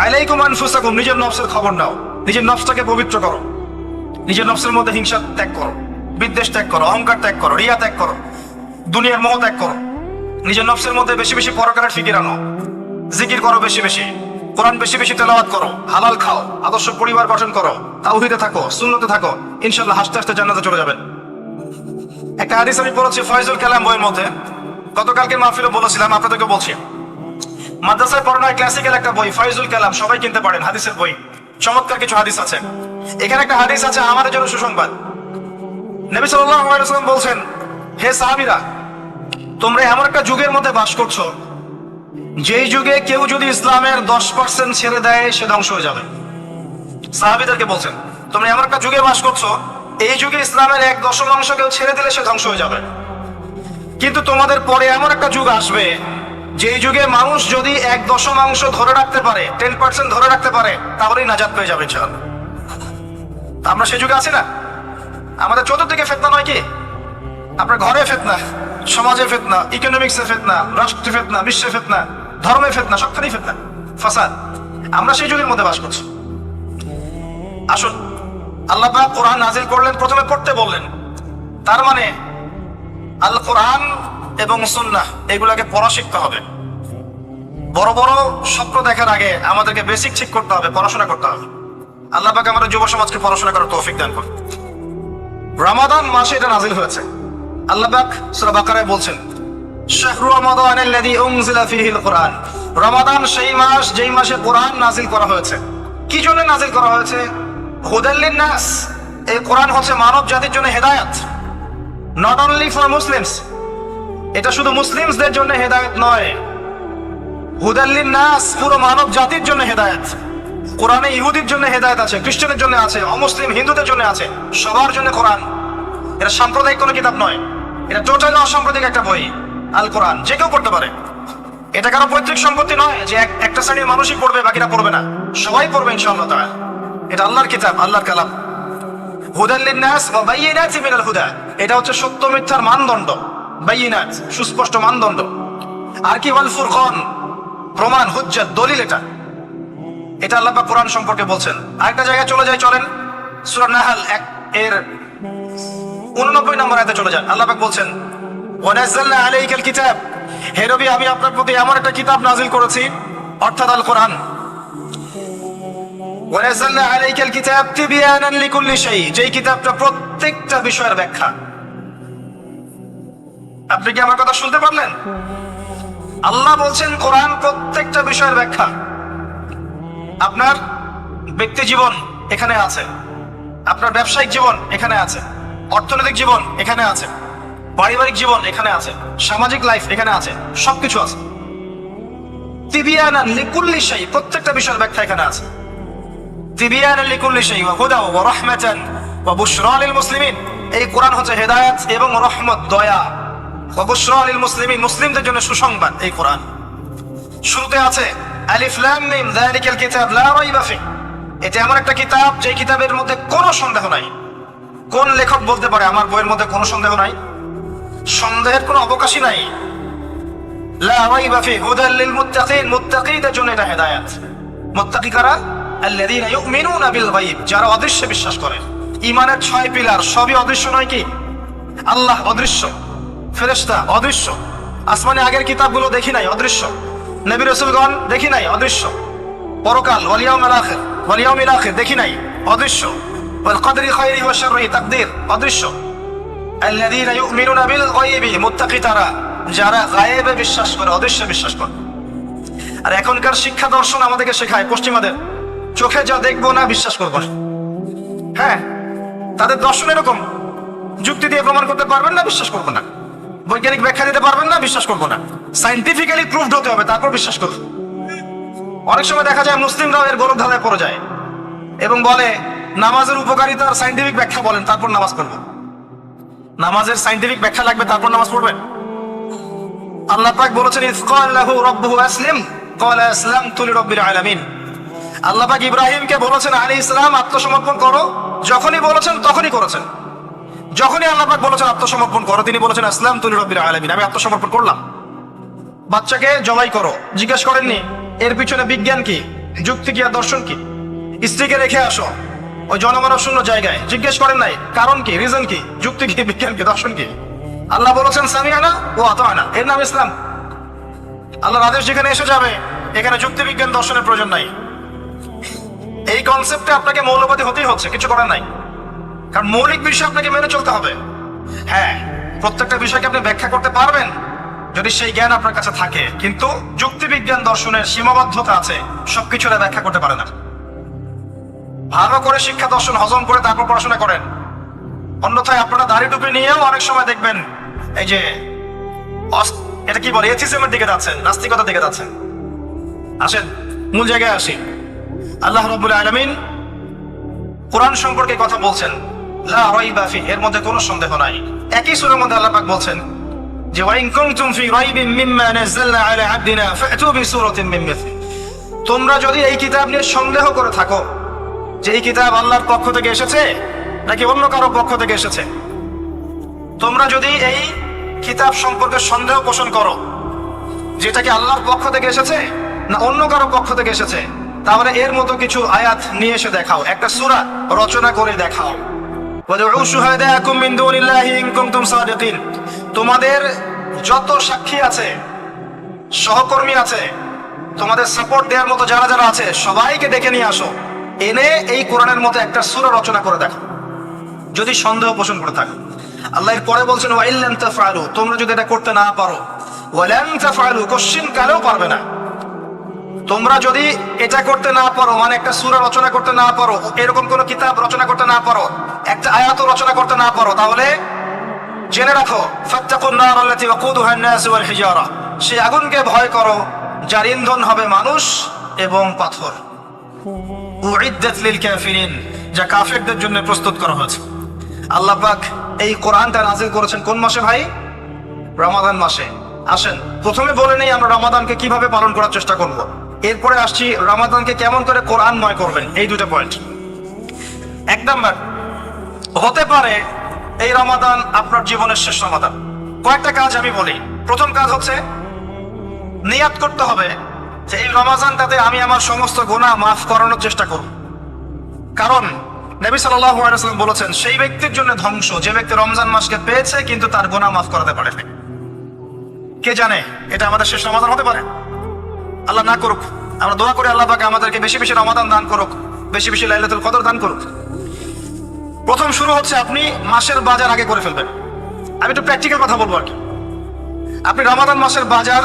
আলাইকুম আনফুসাকুম, নিজের নফসের খবর নাও, নিজের নফসটাকে পবিত্র করো, নিজের নফসের মধ্যে হিংসা ত্যাগ করো, বিদ্বেষ ত্যাগ করো, অহংকার ত্যাগ করো, রিয়া ত্যাগ করো, দুনিয়ার মোহ ত্যাগ করো। নিজের নফসের মধ্যে বেশি বেশি পরকারের ফিকির আনো, জিকির করো বেশি বেশি, কোরআন বেশি বেশি তেলাওয়াত করো, হালাল খাও, আদর্শ পরিবার গঠন করো, তাওহীদে থাকো, সুন্নতে থাকো, ইনশাআল্লাহ হাসতে হাসতে জান্নাতে চলে যাবেন। একটা হাদিস আমি পড়েছি ফয়জুল কালাম বইয়ের মধ্যে, গতকালকে মাহফিলে বলেছিলাম, আপনাদেরকে বলছি। মাদ্রাসায় পড়ানো ক্লাসিক্যাল একটা বই ফয়জুল কালাম, সবাই কিনতে পারেন, হাদিসের বই, চমৎকার কিছু হাদিস আছে। এখানে একটা হাদিস আছে আমাদের জন্য সুসংবাদ। নবী সাল্লাল্লাহু আলাইহি ওয়াসাল্লাম বলছেন, হে সাহাবীরা, তোমরা এমন একটা যুগের মধ্যে বাস করছো যেই যুগে কেউ যদি ইসলামের 10% ছেড়ে দেয় সে ধ্বংস হয়ে যাবে। সাহাবীদেরকে বলছেন তোমরা এমন একটা যুগে বাস করছো, এই যুগে ইসলামের 1/10 কেউ ছেড়ে দিলে সে ধ্বংস হয়ে যাবে। কিন্তু তোমাদের পরে এমন একটা যুগ আসবে যেই যুগে মানুষ যদি 1/10 ধরে রাখতে পারে, 10% ধরে রাখতে পারে, তাহলেই নাজাত পেয়ে যাবে ইনশাআল্লাহ। আমরা সেই যুগে আছি না? আমাদের চতুর্দিকে ফিতনা নয় কি? আপনার ঘরে ফিতনা, সমাজে ফিতনা, ইকোনমিক্সে ফিতনা, রাষ্ট্রে ফিতনা, বিশ্বে ফিতনা, ধর্মে ফিতনা, সবখানেই ফিতনা, ফাসাদ। আমরা সেই যুগের মধ্যে বাস করছি। আসুন, আল্লাহ পাক কোরআন নাজিল করলেন, প্রথমে পড়তে বললেন। তার মানে আল কোরআন এবং সুন্নাহ এগুলাকে পড়া শিখতে হবে। বড় বড় স্বপ্ন দেখার আগে আমাদেরকে বেসিক ঠিক করতে হবে, পড়াশোনা করতে হবে। আল্লাহ পাক আমাদের যুব সমাজকে পড়াশোনা করার তৌফিক দান করুন। রমাদান মাসে এটা নাজিল হয়েছে। আল্লাহ পাক সূরা বাকারায় বলছেন, শাহরু রমাদানাল্লাযী উনজিলা ফীহিল কুরআন। রমাদান সেই মাস যেই মাসে কোরআন নাজিল করা হয়েছে। কি জন্য নাজিল করা হয়েছে? হুদাল লিন-নাস। এই কোরআন হচ্ছে মানব জাতির জন্য হেদায়েত, নট অনলি ফর মুসলিমস। এটা শুধু মুসলিমসদের জন্য হেদায়েত নয়, হুদাল লিন-নাস, পুরো মানব জাতির জন্য হেদায়েত। কোরআনে ইহুদির জন্য হেদায়েত আছে, খ্রিস্টানের জন্য আছে, অমুসলিম হিন্দুদের জন্য আছে, সবার জন্য কোরআন। এটা সাম্প্রদায়িক কোনো কিতাব নয়, এটা টোটালি অসাম্প্রদায়িক একটা বই। আল কোরআন যে কেউ পড়তে পারে। এটা কারো পৈতৃক সম্পত্তি নয় যে একটা শ্রেণীর মানুষই পড়বে বাকিরা পড়বে না, সবাই পড়বে ইনশাআল্লাহ তাআলা। এটা আল্লাহর কিতাব, আল্লাহর কালাম। হুদাল লিন-নাস ওয়া বাইয়িনাতিন মিনাল হুদা, এটা হচ্ছে সত্য মিথ্যার মানদণ্ড, বাইয়িনাত সুস্পষ্ট মানদণ্ড। আর কি ওয়াল ফুরকান, প্রমাণ, হুজ্জাত, দলিল। এটা আল্লাহ পাক কোরআন সম্পর্কে বলছেন। আরেকটা জায়গায় চলে যায়, চলেন সূরা নাহল এর 89 নম্বর আয়াতে চলে যান। আল্লাহ পাক বলছেন, ওয়া নাযালনা আলাইকাল কিতাব, হে নবী আমি আপনার প্রতি এমন একটা কিতাব নাজিল করেছি, অর্থাৎ আল কোরআন। ওয়া নাযালনা আলাইকাল কিতাব তিবয়ানান লিকুল্লি শাই, যেই কিতাবটা প্রত্যেকটা বিষয়ের ব্যাখ্যা। আপনি কি আমার কথা শুনতে পারলেন? আল্লাহ বলছেন কোরআন প্রত্যেকটা বিষয়ের ব্যাখ্যা। আপনার ব্যক্তি জীবন এখানে আছে, আপনার ব্যবসায়িক জীবন এখানে আছে, অর্থনৈতিক জীবন এখানে আছে, পারিবারিক জীবন এখানে আছে, সামাজিক লাইফ এখানে আছে, সবকিছু আছে। তিবিয়ানান লিকুল্লি শাই, প্রত্যেকটা বিষয়ের ব্যাখ্যা এখানে আছে। তিবিয়ানান লিকুল্লি শাই ওয়া হুদা ওয়া রাহমাতান ওয়া বুশরা লিল মুসলিমিন, এই কোরআন হচ্ছে হেদায়েত এবং রহমত, দয়া। ওয়া বুশরা লিল মুসলিমিন, মুসলিমদের জন্য সুসংবাদ এই কোরআন। শুরুতে আছে আলিফ লাম মিম যালিকাল কিতাব লা রাইবা ফি, এটা এমন একটা কিতাব যে কিতাবের মধ্যে কোনো সন্দেহ নাই। কোন লেখক বলতে পারে আমার বইয়ের মধ্যে কোনো সন্দেহ নাই? সন্দেহের কোনো অবকাশই নাই। লা রাইবা ফি হুদাল লিল মুত্তাকিন, মুত্তাকিদের জন্য এটা হেদায়েত। মুত্তাকি কারা? আল্লাযীনা ইউমিনুনা বিল গায়ব, যারা অদৃশ্যে বিশ্বাস করে। ইমানের 6 পিলার সবই অদৃশ্য নয় কি? আল্লাহ অদৃশ্য, ফেরেশতা অদৃশ্য, আসমানে আগের কিতাবগুলো দেখি নাই অদৃশ্য, নবী রাসূলগণ দেখি নাই অদৃশ্য, পরকাল ওয়াল ইয়াউমিল আখির দেখি নাই অদৃশ্য, ওয়াল কদরি খায়রি ওয়া শাররি তাকদীর অদৃশ্য। আল্লাযীনা ইউমিনুনা বিল গায়বি, মুত্তাকি তারা যারা গায়েবে বিশ্বাস করে, অদৃশ্যে বিশ্বাস করে। আর এখনকার শিক্ষা দর্শন আমাদেরকে শেখায় পশ্চিমাদের, চোখে যা দেখবো না বিশ্বাস করবো না। হ্যাঁ, তাদের দর্শন এরকম, যুক্তি দিয়ে প্রমাণ করতে পারবেন না বিশ্বাস করবো না, বৈজ্ঞানিক ব্যাখ্যা দিতে পারবেন না বিশ্বাস করবো না, সাইন্টিফিক্যালি প্রুভড হতে হবে তারপর বিশ্বাস করবো। অনেক সময় দেখা যায় মুসলিমরাও এর গরম ধাঁধায় পড়ে যায় এবং বলে নামাজের উপকারিতার সাইন্টিফিক ব্যাখ্যা বলেন তারপর নামাজ পড়বো। নামাজের সাইন্টিফিক ব্যাখ্যা লাগবে তারপর নামাজ পড়বেন? আল্লাহ পাক বলেছেন ইয ক্বালা লাহু রাব্বুহু আসলিম ক্বালা আসলামতু লিরাব্বিল আলামিন। আল্লাহ পাক ইব্রাহিমকে বলেছেন আলাইহিস সালাম আত্মসমর্পণ করো, যখনই বলেছেন তখনই করেছেন। যখনই আল্লাহ পাক বলেছেন আত্মসমর্পণ করো, তিনি বলেছেন আসলামতু লিরাব্বিল আলামিন, আমি আত্মসমর্পণ করলাম। বাচ্চাকে জবাই করো, জিজ্ঞেস করেননি এর পিছনে বিজ্ঞান কি, যুক্তি কি আর দর্শন কি? স্ত্রীকে রেখে আসো ওই জনমানব শূন্য জায়গায়, জিজ্ঞেস করেন নাই কারণ কি, রিজন কি, যুক্তি কি, বিজ্ঞান কি, দর্শন কি? আল্লাহ বলেছেন সামিআনা ওয়া আতা'না, এর নাম ইসলাম। আল্লাহর আদেশ যেখানে এসে যাবে এখানে যুক্তি বিজ্ঞান দর্শনের প্রয়োজন নাই। এই কনসেপ্টে আপনাকে মৌলবাদী হতেই হচ্ছে, কিছু করার নাই, কারণ মৌলিক বিষয় আপনাকে মেনে চলতে হবে। হ্যাঁ, প্রত্যেকটা বিষয়কে আপনি ব্যাখ্যা করতে পারবেন যদি সেই জ্ঞান আপনার কাছে থাকে, কিন্তু যুক্তি বিজ্ঞান দর্শনের সীমাবদ্ধতা আছে, সবকিছু ব্যাখ্যা করতে পারে না। ভালো করে শিক্ষা দর্শন হজম করে তারপর পড়াশোনা করেন, অন্যথায় আপনারা দাড়ি টুপি নিয়েও অনেক সময় দেখবেন এই যে এটা কি বলে এথিজমের দিকে যাচ্ছেন, নাস্তিকতার দিকে যাচ্ছেন। আসেন মূল জায়গায় আসি। আল্লাহ রাব্বুল আলামিন কোরআন সম্পর্কে কথা বলছেন, লা রাইবা ফি, এর মধ্যে কোনো সন্দেহ নাই। একই সূরার মধ্যে আল্লাহ পাক বলছেন যে ওয়া ইন কুনতুম ফি রাইবিন মিম্মা নাযালনা আলা আবদিনা ফাতু বিসূরাতিন মিন মিসলি, তোমরা যদি এই কিতাব নিয়ে সন্দেহ করে থাকো যে এই কিতাব আল্লাহর পক্ষ থেকে এসেছে নাকি অন্য কারো পক্ষ থেকে এসেছে, তোমরা যদি এই কিতাব সম্পর্কে সন্দেহ পোষণ করো যেটাকে আল্লাহর পক্ষ থেকে এসেছে না অন্য কারো পক্ষ থেকে এসেছে, তাহলে এর মতো কিছু আয়াত নিয়ে এসে দেখাও, একটা সূরা রচনা করে দেখাও। ওয়াদউ শুহাদাকুম মিন দুনিল্লাহি ইন কুনতুম সাদিকিন, তোমাদের যত সাক্ষী আছে, সহকর্মী আছে, তোমাদের সাপোর্ট দেওয়ার মতো যারা যারা আছে সবাইকে ডেকে নিয়ে আসো, এনে এই কোরআনের মতো একটা সূরা রচনা করে দেখো যদি সন্দেহ পোষণ করে থাকো। আল্লাহ এর পরে বলছেন ওয়া ইল্লাম তাফআলু, তোমরা যদি এটা করতে না পারো, ওয়ালান তাফআলু, কোশ্চিন কালেও পারবে না। তোমরা যদি এটা করতে না পারো, মানে একটা সূরা রচনা করতে না পারো, এরকম কোন কিতাব রচনা করতে না পারো, একটা আয়াত রচনা করতে না পারো, তাহলে জেনে রাখো ফাত্তাকুন নার আল্লাতী ওয়াকুদুহা আন-নাস ওয়াল হিজারা, সেই আগুনকে ভয় করো যার ইন্ধন হবে মানুষ এবং পাথর। উইদ্দাত লিল কাফিরিন, যা কাফেরদের জন্য প্রস্তুত করা হয়েছে। আল্লাহ পাক এই কোরআনটা নাযিল করেছেন কোন মাসে ভাই? রমাদান মাসে। আসেন প্রথমে বলে নেই আমরা রমাদানকে কিভাবে পালন করার চেষ্টা করব, এরপরে আসছি রমাদানকে কেমন করে কোরআনময় করবেন, এই দুটো পয়েন্ট। এক নাম্বার, হতে পারে এই রমাদান আপনার জীবনের শেষ রমাদান। কয়েকটা কাজ আমি বলি। প্রথম কাজ হচ্ছে নিয়াত করতে হবে যে এই রমাদানটাতে আমি আমার সমস্ত গুনাহ মাফ করানোর চেষ্টা করব। কারণ নবী সাল্লাল্লাহু আলাইহি ওয়াসাল্লাম বলেছেন সেই ব্যক্তির জন্য ধ্বংস যে ব্যক্তি রমজান মাসকে পেয়েছে কিন্তু তার গুনাহ মাফ করাতে পারে না। কে জানে এটা আমাদের শেষ রমাদান হতে পারে? আল্লাহ না করুক, আমরা দোয়া করি আল্লাহ পাক আমাদেরকে বেশি বেশি রমাদান দান করুক, বেশি বেশি লাইলাতুল কদর দান করুক। প্রথম শুরু হচ্ছে আপনি মাসের বাজার আগে করে ফেলবেন। আমি একটু প্র্যাকটিক্যাল কথা বলবো আর কি। আপনি রমাদান মাসের বাজার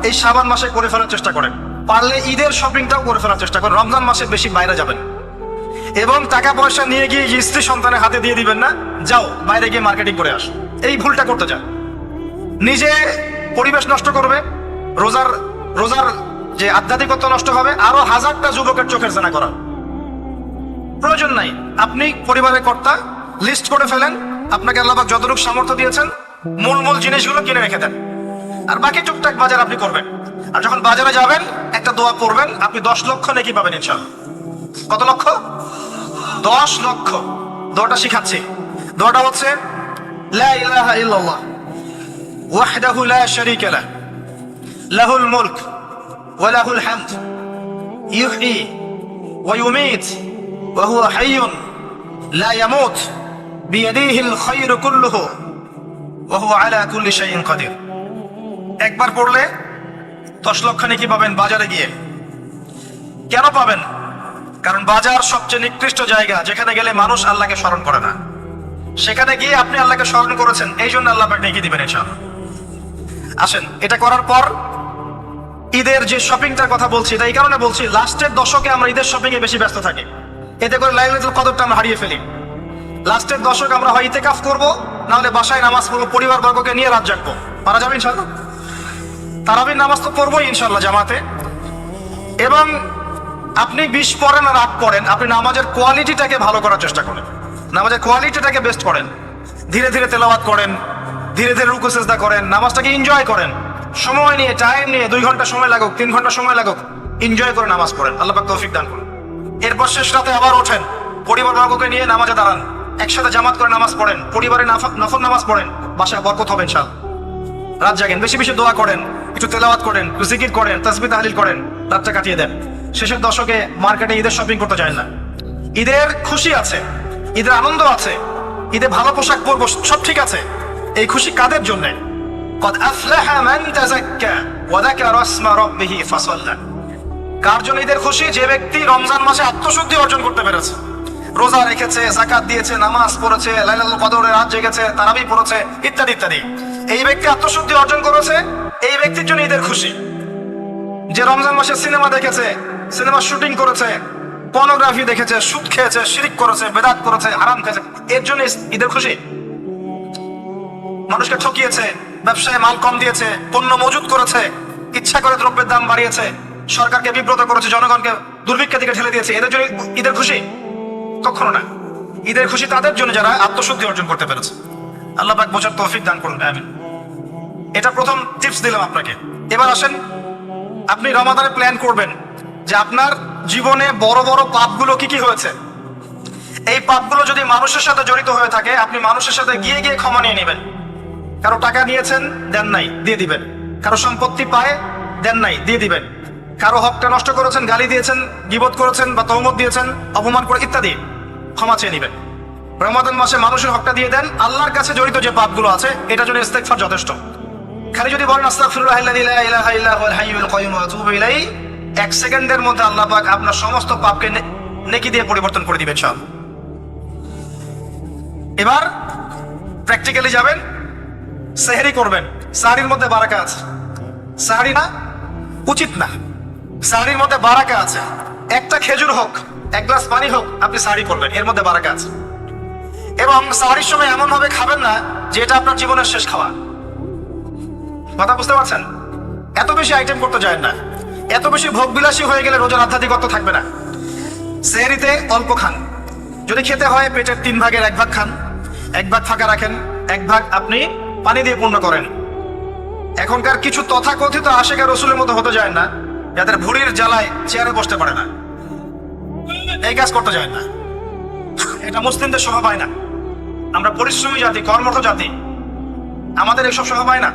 এই শাবান মাসে করে ফেলার চেষ্টা করেন, পারলে ঈদের শপিংটাও করে ফেলার চেষ্টা করেন। রমজান মাসে বেশি বাইরে যাবেন এবং টাকা পয়সা নিয়ে গিয়ে স্ত্রী সন্তানের হাতে দিয়ে দিবেন না, যাও বাইরে গিয়ে মার্কেটিং করে আস, এই ভুলটা করতে যান। নিজে পরিবেশ নষ্ট করবে, রোজার যে আধ্যাত্মিকতা নষ্ট হবে, আরো হাজারটা যুবকের চোখের জানা করা প্রয়োজন নাই। আপনি পরিবারের কর্তা, লিস্ট করে ফেলেন, আপনাকে আল্লাহ পাক যতটুকু সামর্থ্য দিয়েছেন মূল জিনিসগুলো কিনে রেখে দেন, আর বাকি টুকটাক বাজার আপনি করবেন। আর যখন বাজারে যাবেন একটা দোয়া পড়বেন, আপনি 10 লক্ষ নেকি পাবেন ইনশাআল্লাহ। কত লক্ষ? 10 লক্ষ। দোয়াটা শিখাচ্ছি। দোয়াটা হচ্ছে লা ইলাহা ইল্লাল্লাহ ওয়াহদাহু লা শারীকা লাহ লাহুল মুলক ওয়া লাহুল হামদ ইউহয়ী ওয়া ইউমীত ওয়া হুয়া হাইয়ুন লা ইয়ামুত বিয়াদিহিল খায়রু কুল্লুহু ওয়া হুয়া আলা কুল্লি শাইইন কাদির। একবার পড়লে 10 লক্ষ নেকি পাবেন বাজারে গিয়ে। কেন পাবেন? কারণ বাজার সবচেয়ে নিকৃষ্ট জায়গা, যেখানে গেলে মানুষ আল্লাহকে স্মরণ করে না। সেখানে গিয়ে আপনি আল্লাহকে স্মরণ করেছেন, এই জন্য আল্লাহ আপনাকে নেকি দিবেন ইনশাআল্লাহ। আসেন, এটা করার পর ঈদের যে শপিংটার কথা বলছি, এটা এই কারণে বলছি, লাস্টের দশকে আমরা ঈদের শপিং এ বেশি ব্যস্ত থাকি। এতে করে লাইলাতুল কদরটা আমরা হারিয়ে ফেলি। লাস্টের দশক আমরা হয় ইতিকাফ করবো, নাহলে বাসায় নামাজ পড়বো, পরিবার বর্গকে নিয়ে রাত জাগবো। পারা যাবে ইনশাআল্লাহ? তারাবির নামাজ তো পড়বোই ইনশাআল্লাহ জামাতে। এবং আপনি 20 পড়েন আর 8 পড়েন, আপনি নামাজের কোয়ালিটিটাকে ভালো করার চেষ্টা করেন, নামাজের কোয়ালিটিটাকে বেস্ট করেন। ধীরে ধীরে তেলাওয়াত করেন, ধীরে ধীরে রুকু সিজদা করেন, নামাজটাকে এনজয় করেন। সময় নিয়ে, টাইম নিয়ে, 2 ঘন্টা সময় লাগুক, 3 ঘন্টা সময় লাগুক, এনজয় করে নামাজ পড়েন। আল্লাহ পাক তৌফিক দান করুন। এরপর শেষ রাতে আবার ওঠেন, পরিবার বর্গকে নিয়ে নামাজে দাঁড়ান, একসাথে জামাত করে নামাজ পড়েন, পরিবারে নফল নামাজ পড়েন, বাসায় বরকত হবে ইনশাআল্লাহ। রাত জাগেন, বেশি বেশি দোয়া করেন, একটু তেলাওয়াত করেন, একটু জিকির করেন, তাসবিহ তাহলিল করেন, রাতটা কাটিয়ে দেন। শেষের দশকে মার্কেটে ঈদের শপিং করতে যায় না। ঈদের খুশি আছে, ঈদের আনন্দ আছে, ঈদে ভালো পোশাক পরবো, সব ঠিক আছে। এই খুশি কাদের জন্য? قد أفلح من تزكى وذكر اسم ربه فصلى। কার জন্য ঈদের খুশি? যে ব্যক্তি রমজান মাসে আত্মশুদ্ধি অর্জন করতে পেরেছে, রোজা রেখেছে, যাকাত দিয়েছে, নামাজ পড়েছে, লাইলাতুল কদরের রাত জেগেছে, তারাবি পড়েছে, ইত্যাদি ইত্যাদি। এই ব্যক্তি আত্মশুদ্ধি অর্জন করেছে, এই ব্যক্তির জন্য ঈদের খুশি। যে রমজান মাসে সিনেমা দেখেছে, সিনেমা শুটিং করেছে, পর্নোগ্রাফি দেখেছে, সুদ খেয়েছে, শিরিক করেছে, বেদাত করেছে, হারাম খেয়েছে, এর জন্য ঈদের খুশি। মানুষকে ঠকিয়েছে, ব্যবসায় মাল কম দিয়েছে, পণ্য মজুত করেছে, ইচ্ছা করে দ্রব্যের দাম বাড়িয়েছে, সরকারকে বিব্রত করেছে, জনগণকে দুর্ভিক্ষের দিকে ঠেলে দিয়েছে, এদের জন্য ঈদের খুশি? কখনো না। ঈদের খুশি তাদের জন্য যারা আত্মশুদ্ধি অর্জন করতে পেরেছে। আল্লাহ পাক বোঝার তৌফিক দান করুন, আমিন। এটা প্রথম টিপস দিলাম আপনাকে। এবার আসেন, আপনি রমাদানে প্ল্যান করবেন যে আপনার জীবনে বড় বড় পাপগুলো কি কি হয়েছে। এই পাপগুলো যদি মানুষের সাথে জড়িত হয়ে থাকে, আপনি মানুষের সাথে গিয়ে গিয়ে ক্ষমা নিয়ে নেবেন। কারো টাকা নিয়েছেন, দেন নাই, দিয়ে দিবেন। কারো সম্পত্তি পায়, দেন নাই, দিয়ে দিবেন। কারো হকটা নষ্ট করেছেন, গালি দিয়েছেন, গীবত করেছেন বা তহমত দিয়েছেন, অপমান করে ইত্যাদি, ক্ষমা চেয়ে নিবেন। রমাদান মাসে মানুষের হকটা দিয়ে দেন। আল্লাহর কাছে জড়িত যে পাপগুলো আছে, এটার জন্য ইস্তেগফার যথেষ্ট। খালি যদি বলেন আস্তাগফিরুল্লাহাল্লাযী লা ইলাহা ইল্লা হুয়াল হাইয়ুল কাইয়্যুম ওয়া আতুবু ইলাইহি, 1 সেকেন্ডের মধ্যে আল্লাহ পাক আপনার সমস্ত পাপকে নেকি দিয়ে পরিবর্তন করে দিবেন সব। এবার প্র্যাকটিক্যালি যাবেন, সেহরি করবেন। সাহরির মধ্যে বারাকা আছে। সাহরি না উচিত না, সাহরির মধ্যে বারাকা আছে। একটা খেজুর হোক, 1 গ্লাস পানি হোক, আপনি সাহরি করবেন, এর মধ্যে বারাকা আছে। এবং সাহরির সময় এমন ভাবে খাবেন না যে এটা আপনার জীবনের শেষ খাওয়া। কথা বুঝতে পারছেন? এত বেশি আইটেম করতে যায় না, এত বেশি ভোগবিলাসী হয়ে গেলে রোজার আধ্যাত্মিকত্ব থাকবে না। সেহরিতে অল্প খান, যদি খেতে হয় পেটের 3 ভাগের 1 ভাগ খান, 1 ভাগ ফাঁকা রাখেন, 1 ভাগ আপনি পানি দিয়ে পূর্ণ করেন। এখনকার কিছু তথাকথিত আশেকা রসুলের মতো হতে যায় না, যাদের ভুঁড়ির জ্বালায় চেয়ারে বসতে পারে না, এই কাজ করতে যায় না। এটা মুসলিমদের স্বভাব হয় না। আমরা পরিশ্রমী জাতি, কর্মঠ জাতি, আমাদের এসব স্বভাব হয় না।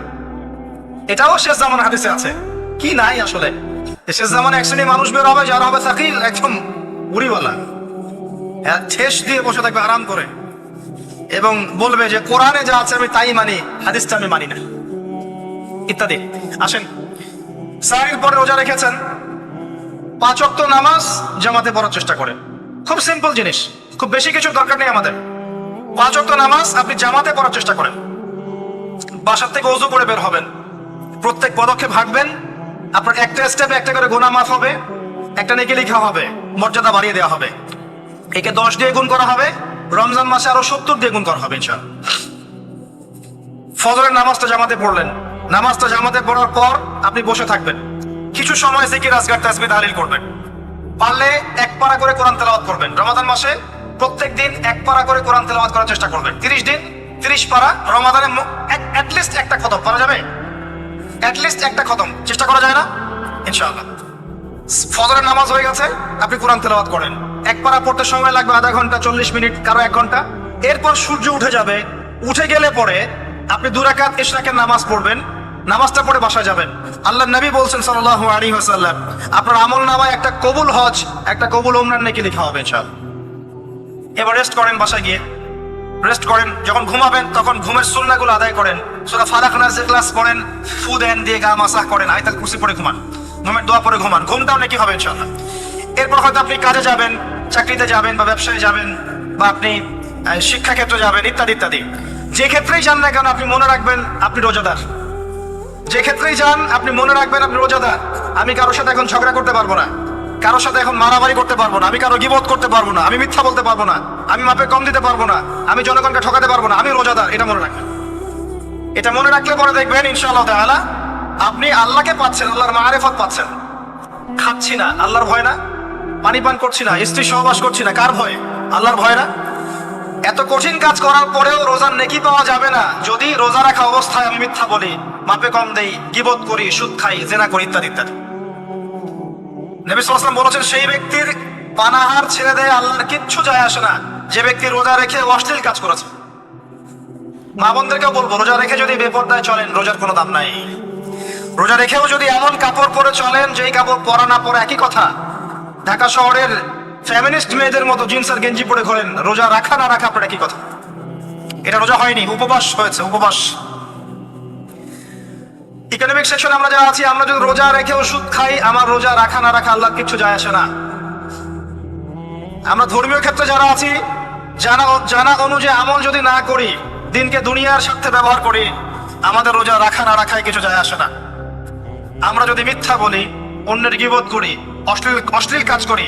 এটাও শেষ জামানের হাদিসে আছে। কি নাই আসলে, শেষ জামানে এক শ্রেণী মানুষ বের হবে, যারা হবে সাকিল, একদম বুড়িওয়ালা, ঠেস দিয়ে বসে থাকবে আরাম করে, এবং বলবে যে কোরআনে যা আছে আমি তাই মানি, হাদিসটা আমি মানি না, ইত্যাদি। আসেন, সাহরির পরে রোজা রেখেছেন, 5 ওয়াক্ত নামাজ জামাতে পড়ার চেষ্টা করেন। খুব সিম্পল জিনিস, খুব বেশি কিছু দরকার নেই আমাদের। 5 ওয়াক্ত নামাজ আপনি জামাতে পড়ার চেষ্টা করেন। বাসার থেকে ওযু করে বের হবেন, প্রত্যেক পদক্ষেপ হাঁটবেন, আপনার একটা স্টেপে একটা করে গুনাহ মাফ হবে, একটা নেকি লেখা হবে, মর্যাদা বাড়িয়ে দেওয়া হবে। একে 10 দিয়ে গুণ করা হবে, রমজান মাসে আরো 70 দিয়ে গুণ করা হবে ইনশাআল্লাহ। ফজরের নামাজটা জামাতে পড়লেন, নামাজটা জামাতে পড়ার পর আপনি বসে থাকবেন, কিছু সময় জিকির আজকার তাসবিহ তাহলিল করবেন। পারলে 1 পারা করে কোরআন তেলাওয়াত করবেন। রমাদান মাসে প্রত্যেক দিন 1 পারা করে কোরআন তেলাওয়াত করার চেষ্টা করবেন। 30 দিন 30 পারা। রমাদানে অ্যাটলিস্ট একটা খতম পারা যাবে, অ্যাটলিস্ট একটা খতম চেষ্টা করা যায় না ইনশাআল্লাহ। ফজরের নামাজ হয়ে গেছে, আপনি কোরআন তেলাওয়াত করেন। 1 পারা পড়তে সময় লাগবে আধা ঘন্টা, 40 মিনিট, কারো 1 ঘন্টা। এরপর সূর্য উঠে যাবে, উঠে গেলে পরে আপনি 2 রাকাত ইশরাকের নামাজ পড়বেন, নামাজটা পড়ে বাসায় যাবেন। আল্লাহর নবী বলছেন সাল্লাল্লাহু আলাইহি ওয়াসাল্লাম, আপনার আমল নামায় একটা কবুল হজ, একটা কবুল উমরার নেকি লেখা হবে ইনশাআল্লাহ। এবার রেস্ট করেন, বাসায় গিয়ে রেস্ট করেন। যখন ঘুমাবেন তখন ঘুমের সুন্নাহগুলো আদায় করেন। সূরা ফালাক নাস ইখলাস পড়েন, ফু দেন, দিয়ে গা মাসাহ করেন, আয়াতুল কুরসি পড়ে ঘুমান, ঘুমের দোয়া পড়ে ঘুমান। ঘুমটাও নাকি হবে ইনশাআল্লাহ। এরপর হয়তো আপনি কাজে যাবেন, চাকরিতে যাবেন, বা ব্যবসায় যাবেন, বা আপনি শিক্ষাক্ষেত্রে যাবেন, ইত্যাদি ইত্যাদি। যে ক্ষেত্রেই যান না কেন আপনি মনে রাখবেন আপনি রোজাদার। যে ক্ষেত্রেই যান আপনি মনে রাখবেন আপনি রোজাদার। আমি কারোর সাথে এখন ঝগড়া করতে পারবো না, কারোর সাথে এখন মারামারি করতে পারবো না, আমি কারো গীবত করতে পারবো না, আমি মিথ্যা বলতে পারবো না, আমি মাপে কম দিতে পারবো না, আমি জনগণকে ঠকাতে পারবো না, আমি রোজাদার। এটা মনে রাখবেন। এটা মনে রাখলে পরে দেখবেন ইনশাআল্লাহ তাআলা আপনি আল্লাহকে পাচ্ছেন, আল্লাহর মারিফত পাচ্ছেন। খাচ্ছি না, আল্লাহর ভয় না। পানি পান করছি না, স্ত্রী সহবাস করছি না, কার ভয়? আল্লাহর ভয় না। এত কঠিন কাজ করার পরেও রোজার নেকি পাওয়া যাবে না যদি রোজা রাখা অবস্থায় আমি মিথ্যা বলি, মাপে কম দেই, গীবত করি, সুদ খাই, জেনা করি, ইত্যাদি ইত্যাদি। নবী সাল্লাল্লাহু আলাইহি ওয়াসাল্লাম বলেছেন সেই ব্যক্তির পানাহার ছেড়ে দেয় আল্লাহর কিচ্ছু যায় আসে না, যে ব্যক্তি রোজা রেখে অশ্লীল কাজ করেছে। মা বোনদেরকেও বলবো, রোজা রেখে যদি বেপরদায় চলেন রোজার কোনো দাম নাই। রোজা রেখেও যদি এমন কাপড় পরে চলেন যেই কাপড় পরা না পরে একই কথা, ঢাকা শহরের ফেমিনিস্ট মেয়েদের মতো জিন্স আর গেঞ্জি পরে ঘোরেন, রোজা রাখা না রাখা আপনার একই কথা। এটা রোজা হয়নি, উপবাস হয়েছে, উপবাস। ইকোনমিক সেকশনে আমরা যারা আছি, আমরা যদি রোজা রেখেও সুদ খাই, আমার রোজা রাখা না রাখা আল্লাহ কিছু যায় আসে না। আমরা ধর্মীয় ক্ষেত্রে যারা আছি, জানা অনুযায়ী আমল যদি না করি, দিনকে দুনিয়ার স্বার্থে ব্যবহার করি, আমাদের রোজা রাখা না রাখায় কিছু যায় আসে না। আমরা যদি মিথ্যা বলি, অন্যের গীবত করি, অশ্লীল কাজ করি,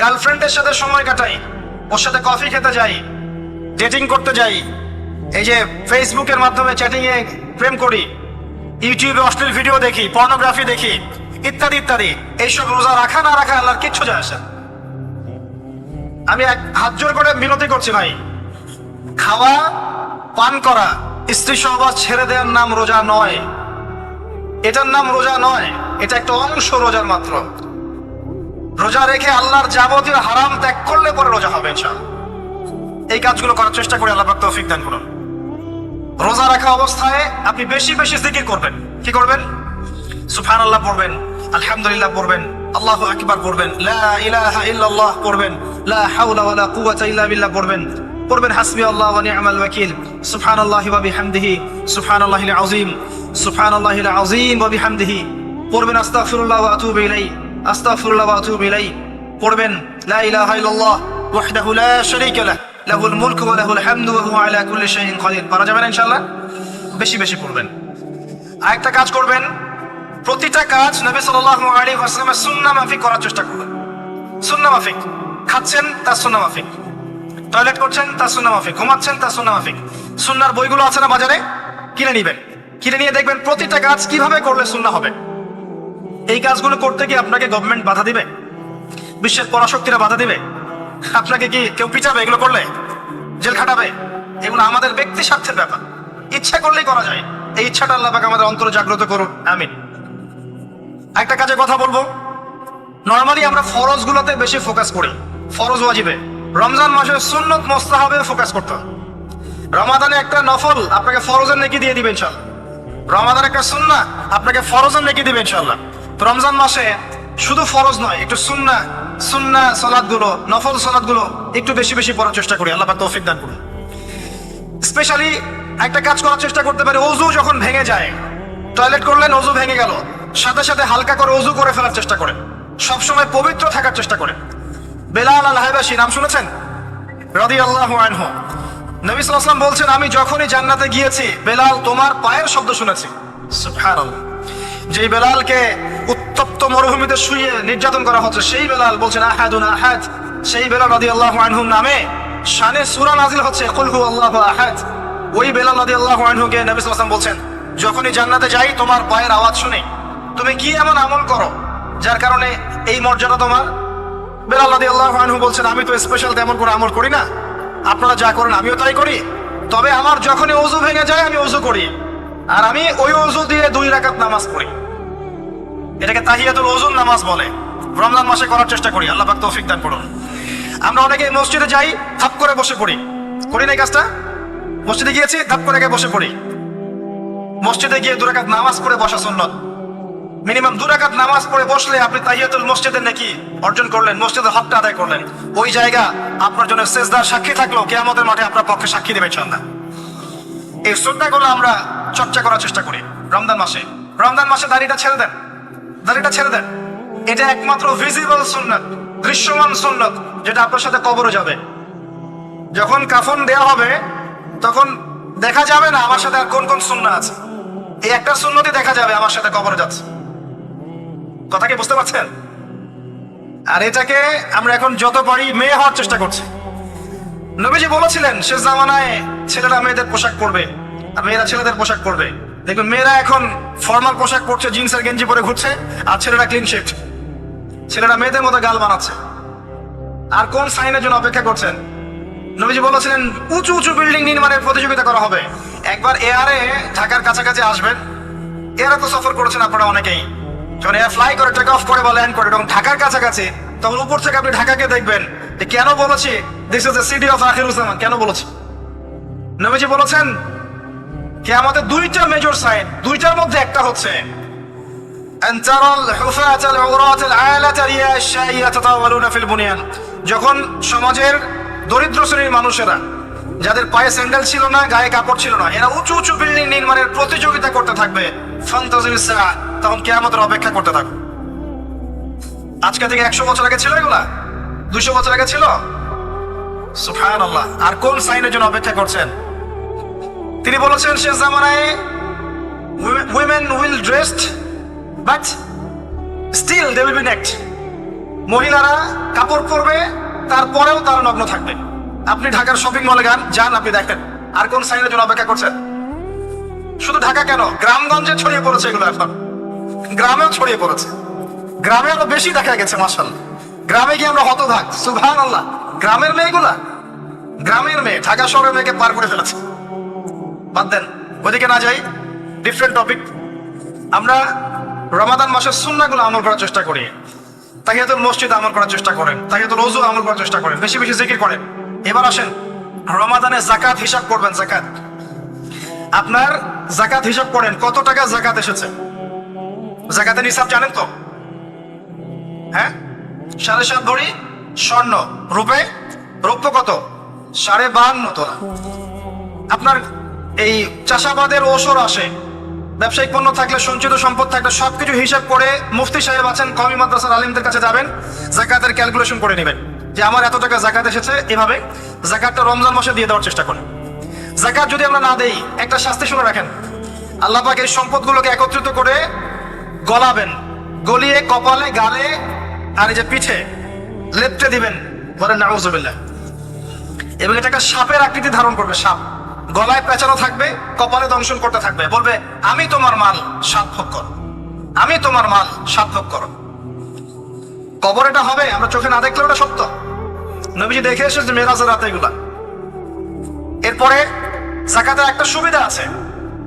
গার্লফ্রেন্ডের সাথে সময় কাটাই, ওর সাথে কফি খেতে যাই, ডেটিং করতে যাই, এই যে ফেসবুকের মাধ্যমে চ্যাটিং এ প্রেম করি, ইউটিউবে অশ্লীল ভিডিও দেখি, পর্নোগ্রাফি দেখি, ইত্যাদি ইত্যাদি, এইসব রোজা রাখা না রাখা আল্লাহর কিচ্ছু যায় আসে না। আমি এক হাত জোর করে বিনতি করছি ভাই, খাওয়া পান করা, স্ত্রী সহবাস ছেড়ে দেওয়ার নাম রোজা নয়। এটার নাম রোজা নয়, এটা একটা অংশ রোজার মাত্র। রোজা রেখে আল্লাহর যাবতীয় হারাম ত্যাগ করলে পরে রোজা হবে ইনশাআল্লাহ। এই কাজগুলো করার চেষ্টা করি, আল্লাহ পাক তৌফিক দান করুন। রোজা রাখা অবস্থায় আপনি বেশি বেশি জিকির করবেন। কি করবেন? সুবহানাল্লাহ পড়বেন, আলহামদুলিল্লাহ পড়বেন, আল্লাহু আকবার পড়বেন, লা ইলাহা ইল্লাল্লাহ পড়বেন, লা হাওলা ওয়ালা কুওয়াতা ইল্লা বিল্লাহ পড়বেন হাসবিয়াল্লাহু ওয়া নি'মাল ওয়াকিল, সুবহানাল্লাহি ওয়া বিহামদিহি, সুবহানাল্লাহিল আযীম, সুবহানাল্লাহিল আযীম ওয়া বিহামদিহি পড়বেন, আস্তাগফিরুল্লাহ ওয়া আতুবু ইলাইহি, আস্তাগফিরুল্লাহ ওয়া আতুবু ইলাইহি পড়বেন, লা ইলাহা ইল্লাল্লাহ ওয়াহদাহু লা শারীকা লাহু, লাহুল মুলকু ওয়া লাহুল হামদু ওয়া হুয়া আলা কুল্লি শাইইন কাদির। পারা যাবে না ইনশাআল্লাহ? বেশি বেশি পড়বেন। আরেকটা কাজ করবেন, প্রতিটা কাজ নবী সাল্লাল্লাহু আলাইহি ওয়াসাল্লামের সুন্নাহ মাফিক করার চেষ্টা করবেন। সুন্নাহ মাফিক। খাচ্ছেন তার সুন্নাহ মাফিক, টয়লেট করছেন তার সুন্নাহ মাফিক, ঘুমাচ্ছেন তার সুন্নাহ মাফিক। সুন্নাহর বইগুলো আছে না বাজারে, কিনে নিবেন। কিনে নিয়ে দেখবেন প্রতিটা কাজ কিভাবে করলে সুন্নাহ হবে। এই কাজগুলো করতে কি আপনাকে গভর্নমেন্ট বাধা দিবে? বিশ্বের পরাশক্তিরা বাধা দিবে? আপনাকে কি কেউ পিটাবে এগুলো করলে? জেল খাটাবে? এগুলো আমাদের ব্যক্তি স্বার্থের ব্যাপার, ইচ্ছা করলেই করা যায়। এই ইচ্ছাটা আল্লাহ পাক আমাদের অন্তরে জাগ্রত করুন, আমিন। একটা কাজের কথা বলবো, নরমালি আমরা ফরজগুলোতে বেশি ফোকাস করি, ফরজ ওয়াজিবে। রমজান মাসে সুন্নত মুস্তাহাবে ফোকাস করতে হবে। রমাদানে একটা নফল আপনাকে ফরজের নেকি দিয়ে দিবে ইনশাআল্লাহ। রমাদান একটা সুন্নাহ আপনাকে ফরজের নেকি দিবে ইনশাআল্লাহ। তো রমজান মাসে শুধু ফরজ নয়, একটু সুন্নাহ সালাতগুলো, নফল সালাতগুলো একটু বেশি বেশি পড়ার চেষ্টা করি, আল্লাহ পাক তৌফিক দান করুন। স্পেশালি একটা কাজ করার চেষ্টা করতে পারি, ওযু যখন ভেঙে যায়, টয়লেট করলেন ওযু ভেঙে গেল, সাথে সাথে হালকা করে ওযু করে ফেলার চেষ্টা করেন, সবসময় পবিত্র থাকার চেষ্টা করেন। বেলাল আল হাবাশী নাম শুনেছেন? রাদিয়াল্লাহু আনহু। নবী সাল্লাল্লাহু আলাইহি ওয়াসাল্লাম বলছেন, আমি যখনই জান্নাতে গিয়েছি বেলাল তোমার পায়ের শব্দ শুনেছি। সুবহানাল্লাহ। যেই বেলালকে উত্তপ্ত মরুভূমিতে শুয়ে নির্যাতন করা হচ্ছে, সেই বেলাল বলছেন আহাদুন আহাদ। সেই বেলাল রাদিয়াল্লাহু আনহু নামে শানে সূরা নাজিল হচ্ছে কুল হুয়াল্লাহু আহাদ। ওই বেলাল রাদিয়াল্লাহু আনহুকে নবী সাল্লাল্লাহু আলাইহি ওয়াসাল্লাম বলছেন, যখনই জান্নাতে যাই তোমার পায়ের আওয়াজ শুনি, তুমি কি এমন আমল করো যার কারণে এই মর্যাদা তোমার? বেলাল রাদিয়াল্লাহু আনহু বলছেন, আমি তো স্পেশাল তেমন করে আমল করি না, আপনারা যা করেন আমিও তাই করি। তবে আমার যখনই ওযু ভেঙে যায় আমি ওযু করি, আর আমি ওই ওযু দিয়ে 2 রাকাত নামাজ পড়ি। এটাকে তাহিয়াতুল ওযুর নামাজ বলে। রমজান মাসে করার চেষ্টা করি, আল্লাহ পাক তৌফিক দান করুন। আমরা অনেকে মসজিদে যাই, থাপ করে বসে পড়ি, করি না এই কাজটা? মসজিদে গিয়েছি, থাপ করে বসে পড়ি। মসজিদে গিয়ে 2 রাকাত নামাজ পড়ে বসা সুন্নাত। মিনিমাম 2 রাকাত নামাজ পড়ে বসলে আপনি তাহিয়াতুল মসজিদের নেকি অর্জন করলেন, মসজিদের হকটা আদায় করলেন। ওই জায়গা আপনার জন্য সেজদার সাক্ষী থাকলো, কিয়ামতের মাঠে আপনার পক্ষে সাক্ষী দেবে ইনশাআল্লাহ। এই সুন্নাহগুলো আমরা চর্চা করার চেষ্টা করি রমজান মাসে। রমজান মাসে দাড়িটা ছেড়ে দেন, দাড়িটা ছেড়ে দেন। এটা একমাত্র ভিজিবল সুন্নাত, দৃশ্যমান সুন্নাত, যেটা আপনার সাথে কবরে যাবে। যখন কাফন দেয়া হবে তখন দেখা যাবে না আমার সাথে আর কোন কোন সুন্নাহ আছে, এই একটা সুন্নতই দেখা যাবে আমার সাথে কবরে যাচ্ছে। কথা কি বুঝতে পারছেন? আর এটাকে আমরা এখন যত পারি মেয়ে হওয়ার চেষ্টা করছি। নবীজি বলেছিলেন শেষ জামানায় ছেলেরা মেয়েদের পোশাক পরবে আর মেয়েরা ছেলেদের পোশাক পরবে। দেখুন মেয়েরা এখন ফর্মাল পোশাক পরছে, জিন্সের গেঞ্জি পরে ঘুরছে, আর ছেলেরা ক্লিন শেভ। ছেলেরা মেয়েদের মতো গাল বানাচ্ছে। আর কোন সাইনের জন্য অপেক্ষা করছেন? নবীজি বলেছিলেন উঁচু উঁচু বিল্ডিং নির্মাণের প্রতিযোগিতা করা হবে। একবার এয়ারে ঢাকার কাছাকাছি আসবেন, এয়ারে তো সফর করেছেন আপনারা অনেকেই। যখন এয়ার ফ্লাই করে, টেক অফ করে বা ল্যান্ড করে, তখন ঢাকার কাছাকাছি, তখন উপর থেকে আপনি ঢাকাকে দেখবেন। কেন বলেছি this is the city of Akhiruzzaman? কেন বলেছি? নবীজি বলেছেন কিয়ামতের 2টা মেজর সাইন, 2টার মধ্যে একটা হচ্ছে যখন সমাজের দরিদ্র শ্রেণীর মানুষেরা, যাদের পায়ে স্যান্ডেল ছিল না, গায়ে কাপড় ছিল না, এরা উঁচু উঁচু বিল্ডিং নির্মাণের প্রতিযোগিতা করতে থাকবে, তখন কিয়ামতের অপেক্ষা করতে থাকবে। আজকে থেকে 100 বছর আগে ছিল এগুলা? 200 বছর আগে ছিল? সুবহানাল্লাহ। আর কোন সাইনের জন্য অপেক্ষা করছেন? তিনি বলেছেন শেষ জামানায় women will dressed but still they will be naked. মহিলারা কাপড় পরবে, তারপরেও তারা নগ্ন থাকবে। আপনি ঢাকার শপিং মলে যান, আপনি দেখেন। আর কোন সাইনের জন্য অপেক্ষা করছেন? শুধু ঢাকা কেন, গ্রামগঞ্জে ছড়িয়ে পড়েছে এগুলো, এখন গ্রামেও ছড়িয়ে পড়েছে। গ্রামে আরো বেশি দেখা গেছে মাশাআল্লাহ। গ্রামে গিয়ে আমরা হতবাক, সুবহানাল্লাহ। গ্রামের মেয়েগুলা, গ্রামের মেয়ে ঢাকা শহরের মেয়েকে পার করে ফেলেছে। বাদ দেন, ওইদিকে না যাই, ডিফারেন্ট টপিক। আমরা রমাদান মাসের সুন্নাহগুলো আমল করার চেষ্টা করি। তাহিয়াতুল মসজিদ আমল করার চেষ্টা করেন, তাহিয়াতুল ওযু আমল করার চেষ্টা করেন, বেশি বেশি জিকির করেন। এবার আসেন রমাদানে যাকাত হিসাব করবেন। যাকাত, আপনার যাকাত হিসাব করেন, কত টাকা যাকাত এসেছে। যাকাতের হিসাব জানেন তো? হ্যাঁ, 7.5 ভরি স্বর্ণ, রৌপ্য কত? 52.5 তোলা। আপনার এই চাষাবাদের ওসর আসে, ব্যবসায়িক পণ্য থাকলে, সঞ্চিত সম্পদ থাকলে সবকিছু হিসাব করে মুফতি সাহেব আছেন, কওমি মাদ্রাসার আলিমদের কাছে যাবেন, যাকাতের ক্যালকুলেশন করে নেবেন যে আমার এত টাকা যাকাত এসেছে। এভাবে যাকাতটা রমজান মাসে দিয়ে দেওয়ার চেষ্টা করেন। যাকাত যদি আমরা না দেই, একটা শাস্তি শুনে রাখেন। আল্লাহ পাক এই সম্পদগুলোকে একত্রিত করে গলাবেন, গলিয়ে কপালে, গালে আর এই যে পিঠে লেপটে দিবেন, বলেন নাউযুবিল্লাহ। এবং এটা একটা সাপের আকৃতি ধারণ করবে। সাপ গলায় পেঁচানো থাকবে, কপালে দংশন করতে থাকবে, বলবে আমি তোমার মাল 7 ভাগ করো, আমি তোমার মাল 7 ভাগ করো। কবর এটা হবে, আমরা চোখে না দেখলে ওটা সত্য। নবীজি দেখে এসেছে মেরাজের রাতে এগুলা। এরপরে যাকাতের একটা সুবিধা আছে,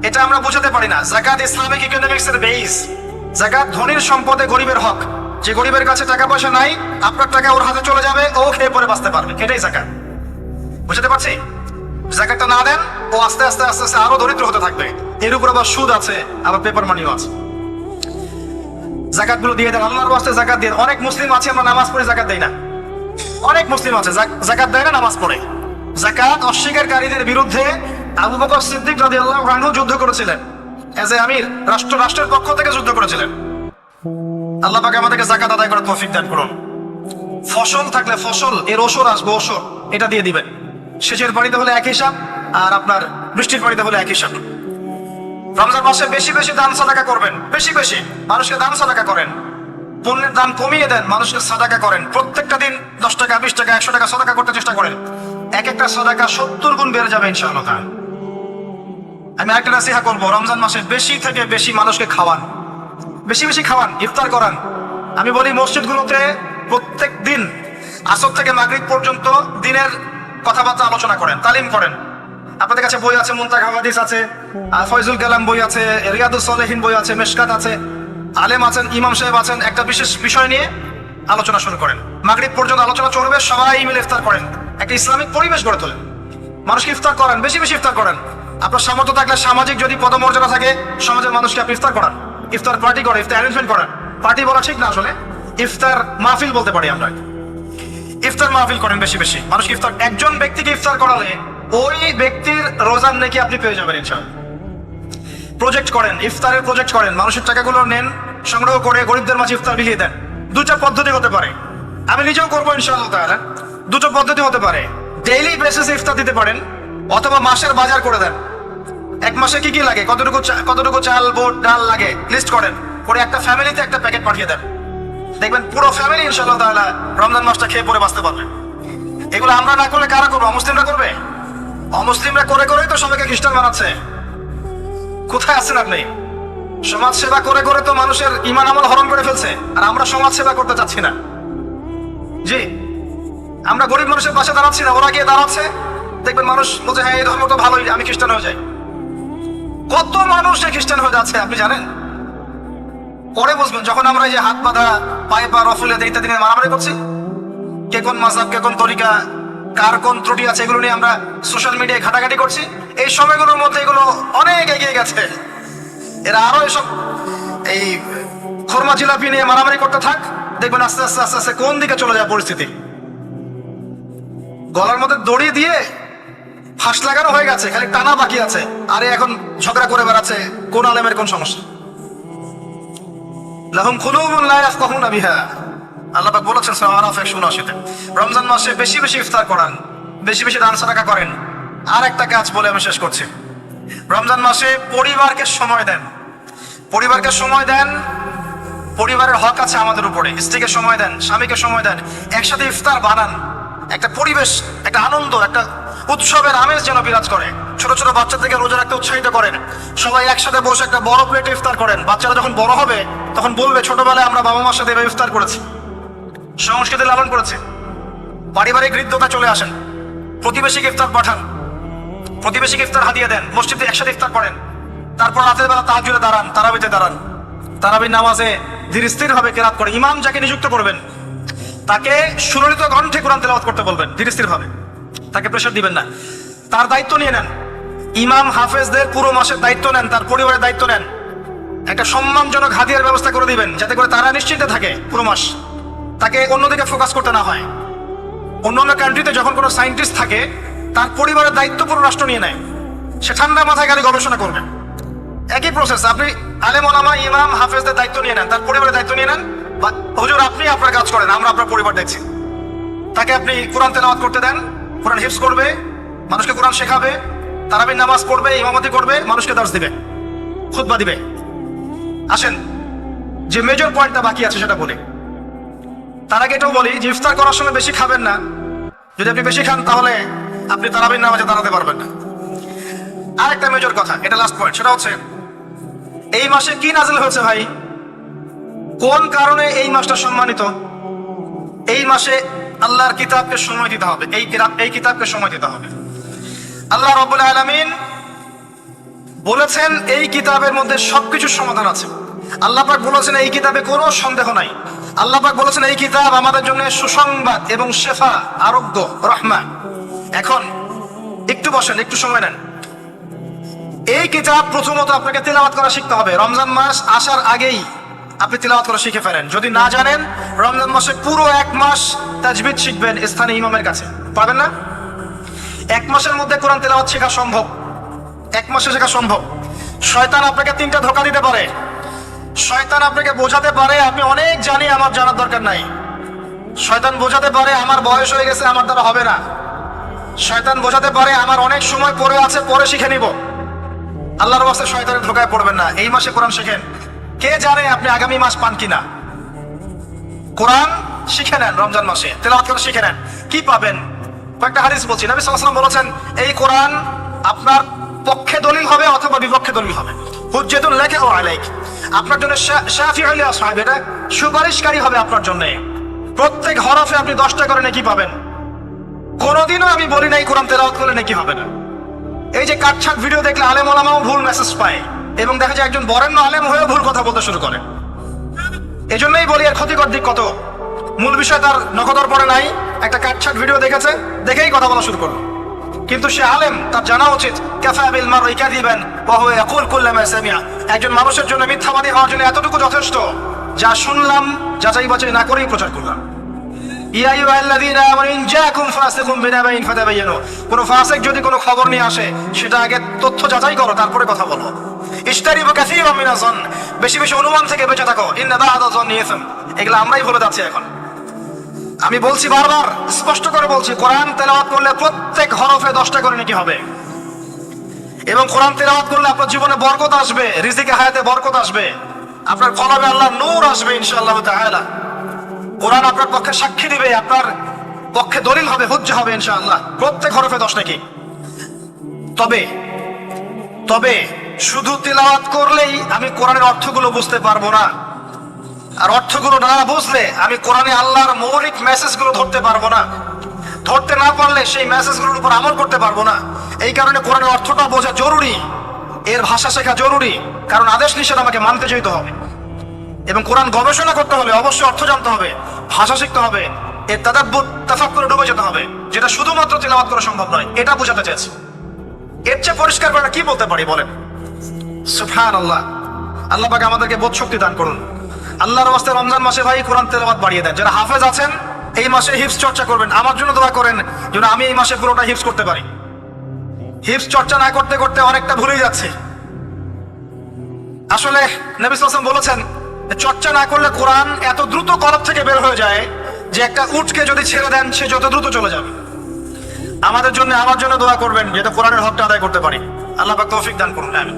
এটা আমরা বুঝাতে পারি না। যাকাত ইসলামিক ইকোনমিক্স এর বেস। যাকাত ধনীর সম্পদে গরিবের হক। যে গরিবের কাছে টাকা পয়সা নাই, আপনার টাকা ওর হাতে চলে যাবে, ও খেয়ে পরে বাঁচতে পারবে, এটাই যাকাত। বুঝতে পারছি? যাকাতটা না দেন, ও আস্তে আস্তে আস্তে আস্তে আরো দরিদ্র হতে থাকবে। এর উপর আবার সুদ আছে, আবার পেপার মানিও আছে। যাকাত গুলো দিয়ে দেন, আল্লাহর ওয়াস্তে যাকাত দিয়ে। অনেক মুসলিম আছে আমরা নামাজ পড়ে যাকাত দেই না। অনেক মুসলিম আছে যাকাত দেয় না, নামাজ পড়ে। যাকাত অস্বীকারীদের বিরুদ্ধে আবু বকর সিদ্দিক রাদিয়াল্লাহু আনহু যুদ্ধ করেছিলেন। এজ এ আমির, রাষ্ট্রের পক্ষ থেকে যুদ্ধ করেছিলেন। আল্লাহ পাক আমাদেরকে যাকাত আদায় করার তৌফিক দান করুন। ফসল থাকলে ফসল এর ওসর আসবে, ওসর এটা দিয়ে দিবেন। সেচের পানিতে হলে এক হিসাব, আর আপনার বৃষ্টির পানিতে হলে এক হিসাব। রমজান মাসে বেশি বেশি দান সাদাকা করবেন, বেশি বেশি মানুষকে দান সাদাকা করেন। পণ্যের দাম কমিয়ে দেন, মানুষকে সাদাকা করেন। প্রত্যেকটা দিন 10 টাকা, 20 টাকা, 100 টাকা সাদাকা করতে চেষ্টা করেন। এক একটা সাদাকা 70 গুণ বেড়ে যাবে ইনশাআল্লাহ। আমি একটা নসিহত করব, রমজান মাসে বেশি থেকে বেশি মানুষকে খাওয়ান, বেশি বেশি খাওয়ান, ইফতার করান। আমি বলি মসজিদগুলোতে প্রত্যেক দিন আসর থেকে মাগরিব পর্যন্ত দিনের কথাবার্তা আলোচনা করেন, তালিম করেন। আপনাদের কাছে বই আছে, মুনতাকা হাদিস আছে, ফয়জুল কালাম বই আছে, রিয়াদুস সালেহিন বই আছে, মিশকাত আছে, আলেম আছেন, ইমাম সাহেব আছেন। একটা বিশেষ বিষয় নিয়ে আলোচনা শুরু করেন, মাগরিব পর্যন্ত আলোচনা চলবে, সবাই মিলে ইফতার করেন। একটা ইসলামিক পরিবেশ গড়ে তোলেন, মানুষকে ইফতার করান, বেশি বেশি ইফতার করেন। আপনার সামর্থ্য থাকলে, সামাজিক যদি পদমর্যাদা থাকে, সমাজের মানুষকে আপনি ইফতার করান। ইফতার পার্টি করে, ইফতার অ্যারেঞ্জমেন্ট করেন। পার্টি বলা ঠিক না, আসলে ইফতার মাহফিল বলতে পারি আমরা। ইফতার মাহফিল করেন বেশি বেশি, মানুষকে ইফতার, একজন ব্যক্তিকে ইফতার করালে ওই ব্যক্তির রোজার নেকি আপনি পেয়ে যাবেন ইনশাআল্লাহ। প্রজেক্ট করেন, ইফতারের প্রজেক্ট করেন, মানুষের টাকাগুলো নেন, সংগ্রহ করে গরিবদের মাঝে ইফতার বিলিয়ে দেন। দুটা পদ্ধতি হতে পারে, আমি নিজেও করবো ইনশাআল্লাহ তাআলা। দুটো পদ্ধতি হতে পারে, ডেইলি বেসিসে ইফতার দিতে পারেন, অথবা মাসের বাজার করে দেন। এক মাসে কি কি লাগে, কতটুকু চাল, বোট, ডাল লাগে লিস্ট করেন, করে একটা ফ্যামিলিতে একটা প্যাকেট পাঠিয়ে দেন। দেখবেন পুরো ফ্যামিলি ইনশাআল্লাহ তাআলা রমজান মাসটা খেয়ে পরে বাঁচতে পারবে। এগুলো আমরা না করলে কারা করবো? অমুসলিমরা করবে। অমুসলিমরা করে করেই তো সবাইকে খ্রিস্টান বানাচ্ছে। কোথায় আছেন আপনি? সমাজ সেবা করে করে তো মানুষের ঈমান আমল হরণ করে ফেলছে, আর আমরা সমাজ সেবা করতে চাচ্ছি না। জি, আমরা গরিব মানুষের পাশে দাঁড়াচ্ছি না, ওরা গিয়ে দাঁড়াচ্ছে। দেখবেন মানুষ বলছে হ্যাঁ এই ধর্ম তো ভালোই, আমি খ্রিস্টান হয়ে যাই। কত মানুষ খ্রিস্টান হয়ে যাচ্ছে আপনি জানেন? পরে বুঝবেন যখন আমরা এই যে হাত বাঁধা, পায়ে পা রফুলে ইত্যাদি নিয়ে মারামারি করছি, কে কোন মাযহাব, কে কোন তরিকা, কার কোন ত্রুটি আছে, এগুলো নিয়ে আমরা সোশ্যাল মিডিয়ায় ঘাটাঘাটি করছি। এই সময়গুলোর মধ্যে এগুলো অনেক এগিয়ে গেছে। এরা আরো এসব এই খরমা জিলাপি নিয়ে মারামারি করতে থাক, দেখবেন আস্তে আস্তে আস্তে আস্তে কোন দিকে চলে যায় পরিস্থিতি। গলার মধ্যে দড়ি দিয়ে ফাঁস লাগানো হয়ে গেছে, খালি টানা বাকি আছে। আরে এখন ঝগড়া করে বেড়াচ্ছে কোন আলেমের কোন সমস্যা। লাহুম কুলুবুন লা ইয়াফকাহুনা বিহা, আল্লাহ পাক বলেছেন সূরা আরাফ 179-তে। রমজান মাসে বেশি বেশি ইফতার করান, বেশি বেশি দান সাদাকা করেন। আর একটা কাজ বলে আমি শেষ করছি, রমজান মাসে পরিবারকে সময় দেন। পরিবারকে সময় দেন, পরিবারের হক আছে আমাদের উপরে। স্ত্রীকে সময় দেন, স্বামীকে সময় দেন, একসাথে ইফতার বানান। একটা পরিবেশ, একটা আনন্দ, একটা উৎসবের আমেজ যেন বিরাজ করে। ছোট ছোট বাচ্চাদেরকে রোজা রাখতে উৎসাহিত করেন। সবাই একসাথে বসে একটা বড় প্লেটে ইফতার করেন। বাচ্চারা যখন বড় হবে তখন বলবে ছোটবেলায় আমরা বাবা মার সাথে এভাবে ইফতার করেছি, সংস্কৃতি লালন করেছি। পারিবারিক হৃদ্যতা চলে আসেন, প্রতিবেশীকে ইফতার পাঠান, প্রতিবেশীকে ইফতার হাদিয়ে দেন, মসজিদে একসাথে ইফতার করেন। তারপর রাতের বেলা তাহাজ্জুদে দাঁড়ান, তারাবিতে দাঁড়ান। তারাবির নামাজে ধীর স্থির ভাবে কেরাত করে ইমাম যাকে নিযুক্ত করবেন তাকে সুললিত কণ্ঠে কোরআন তেলাওয়াত করতে বলবেন, ধীর স্থির ভাবে, তাকে প্রেশার দিবেন না। তার দায়িত্ব নিয়ে নেন। ইমাম হাফেজদের পুরো মাসের দায়িত্ব নেন, তার পরিবারের দায়িত্ব নেন। একটা সম্মানজনক হাদিয়ার ব্যবস্থা করে দিবেন, যাতে করে তারা নিশ্চিন্তে থাকে পুরো মাস, তাকে অন্যদিকে ফোকাস করতে না হয়। অন্যান্য কান্ট্রিতে যখন কোনো সায়েন্টিস্ট থাকে, তার পরিবারের দায়িত্ব পুরো রাষ্ট্র নিয়ে নেয়, সে ঠান্ডা মাথায় গাড়ি গবেষণা করবে। একই প্রসেস, আপনি আলেম ওলামা, ইমাম হাফেজদের দায়িত্ব নিয়ে নেন, তার পরিবারের দায়িত্ব নিয়ে নেন। হুজুর আপনি আপনার কাজ করেন, আমরা আপনার পরিবার দেখছি। তাকে আপনি কোরআন তেলাওয়াত করতে দেন, কোরআন হিফজ করবে, মানুষকে কোরআন শেখাবে, তারাবির নামাজ পড়বে, ইমামতি করবে, মানুষকে দার্স দিবে, খুতবা দিবে। আসেন যে মেজর পয়েন্টটা বাকি আছে সেটা বলি। তার আগে এটাও বলি যে ইফতার করার সময় বেশি খাবেন না। যদি আপনি বেশি খান তাহলে আপনি তারাবির নামাজে দাঁড়াতে পারবেন না। আর একটা মেজর কথা, এটা লাস্ট পয়েন্ট, সেটা হচ্ছে এই মাসে কি নাজিল হয়েছে ভাই, কোন কারণে এই মাসটা সম্মানিত। এই মাসে আল্লাহর কিতাবকে সময় দিতে হবে, এই কিতাবকে সময় দিতে হবে। আল্লাহ রাব্বুল আলামিন বলেছেন এই কিতাবের মধ্যে সবকিছুর সমাধান আছে। আল্লাহ পাক বলেছেন এই কিতাবে কোনো সন্দেহ নাই। আল্লাহ পাক বলেছেন এই কিতাব আমাদের জন্য সুসংবাদ এবং শেফা, আরোগ্য, রহমা। এখন একটু বসেন, একটু সময় নেন। এই কিতাব প্রথমত আপনাকে তিলাওয়াত করা শিখতে হবে। রমজান মাস আসার আগেই আপনি তিলাওয়াত করা শিখে ফেলেন। যদি না জানেন, রমজান মাসে পুরো এক মাস তাজবিদ শিখবেন স্থানীয় ইমামের কাছে, পারবেন না? এক মাসের মধ্যে কোরআন তিলাওয়াত শেখা সম্ভব, এক মাসে শেখা সম্ভব। শয়তান আপনাকে তিনটা ধোঁকা দিতে পারে। শয়তান আপনাকে বোঝাতে পারে আমি অনেক জানি, আমার জানার দরকার নাই। শয়তান বোঝাতে পারে আমার বয়স হয়ে গেছে, আমার দ্বারা হবে না। শয়তান বোঝাতে পারে আমার অনেক সময় পরে আছে, পরে শিখে নিব। আল্লাহর ওয়াস্তে শয়তানের ধোঁকায় পড়বেন না। এই মাসে কোরআন শেখেন। কে জানে আপনি আগামী মাস পান কিনা। কোরআন শিখে নেন, রমজান মাসে তেলাওয়াত করে শিখে নেন। কি পাবেন? কয়েকটা হাদিস বলছি। নবী সাল্লাল্লাহু আলাইহি ওয়াসাল্লাম বলেছেন এই কোরআন আপনার পক্ষে দলিল হবে অথবা বিপক্ষে দলিল হবে। হুজ্জাতুন লাকা ওয়া আলাইক, আপনার জন্য শাফিউ লি আসহাব, এটা সুপারিশকারী হবে আপনার জন্য। প্রত্যেক হরফে আপনি 10টা করে নেকি পাবেন। কোনোদিনও আমি বলি নাই কোরআন তেলাওয়াত করলে নেকি হবে না। এই যে কাটছাট ভিডিও দেখলে আলেম ওলামাও ভুল মেসেজ পায়, এবং দেখা যায় একজন বরেণ্য আলেম হয়েও ভুল কথা বলতে শুরু করে। এই জন্যই বলি এর ক্ষতিকর দিক কত। মূল বিষয় তার নখদর পড়ে নাই, একটা কাটছাট ভিডিও দেখেছে, দেখেই কথা বলা শুরু করলো। কিন্তু সে আলেম, তার জানা উচিত কাফা বিল মারই কাযিবান ওয়া হুয়া ইয়াকুল কুল্লামা সামিআ। একজন মানুষের জন্য মিথ্যাবাদী হওয়ার জন্য এতটুকু যথেষ্ট, যা শুনলাম যাচাই বাছাই না করেই প্রচার করলাম। ইয়া আইয়ুহাল্লাযীনা আমানু ইন জাআকুম ফাসিকুম বিনাবাইন ফাতাবায়ানু, কোন ফাসিক যদি কোনো খবর নিয়ে আসে সেটা আগে তথ্য যাচাই করো, তারপরে কথা বলো। ইশতারিবু কাসীরাম মিনাজ যন, বেশি বেশি অনুমান থেকে বেঁচে থাকো। ইন্না বা'দা যন্নি ইসম, এগুলো আমরাই বলে যাচ্ছি এখন। আমি বলছি বারবার, স্পষ্ট করে বলছি, কোরআন তেলাওয়াত করলে প্রত্যেক হরফে 10টা করে নেকি হবে। এবং কোরআন তেলাওয়াত করলে আপনার জীবনে বরকত আসবে, রিজিকে হায়াতে বরকত আসবে, আপনার কলবে আল্লাহর নূর আসবে ইনশাআল্লাহ তাআলা। কোরআন আপনার পক্ষে সাক্ষী দিবে, আপনার পক্ষে দলিল হবে, হুজ্জা হবে ইনশাআল্লাহ। প্রত্যেক হরফে 10 নাকি। তবে শুধু তেলাওয়াত করলেই আমি কোরআনের অর্থগুলো বুঝতে পারবো না, আর অর্থগুলো না বুঝলে আমি কোরআনে আল্লাহর মৌলিক মেসেজগুলো ধরতে পারবো না। ধরতে না পারলে সেই মেসেজগুলোর উপর আমল করতে পারবো না। এই কারণে কোরআনের অর্থটা বোঝা জরুরি, এর ভাষা শেখা জরুরি, কারণ আদেশ নিষেধ আমাকে মানতে যেতে হবে। এবং কোরআন গবেষণা করতে হলে অবশ্যই অর্থ জানতে হবে, ভাষা শিখতে হবে, এর তাদাব্বুর তাফাক্কুরে ডুবে যেতে হবে, যেটা শুধুমাত্র তিলাওয়াত করা সম্ভব নয়। এটা বোঝাতে চাইছি। এর চেয়ে পরিষ্কার করে কি বলতে পারি বলেন? সুবহানাল্লাহ। আল্লাহ পাক আমাদেরকে বোধ শক্তি দান করুন। আল্লাহর ওয়াস্তে রমজান মাসে ভাই কোরআন তেলাওয়াত বাড়িয়ে দেন। যারা হাফেজ আছেন এই মাসে হিফজ চর্চা করবেন। আমার জন্য দোয়া করেন যেন আমি এই মাসে পুরোটা হিফজ করতে পারি। হিফজ চর্চা না করতে করতে অনেকটা ভুলে যাচ্ছে। আসলে নবী সাল্লাল্লাহু আলাইহি ওয়াসাল্লাম বলেছেন, চর্চা না করলে কোরআন এত দ্রুত কলব থেকে বের হয়ে যায় যে একটা উটকে যদি ছেড়ে দেন সে যত দ্রুত চলে যাবে। আমাদের জন্য, আমার জন্য দোয়া করবেন যাতে কোরআনের হকটা আদায় করতে পারি। আল্লাহ পাক তৌফিক দান করুন। আমিন।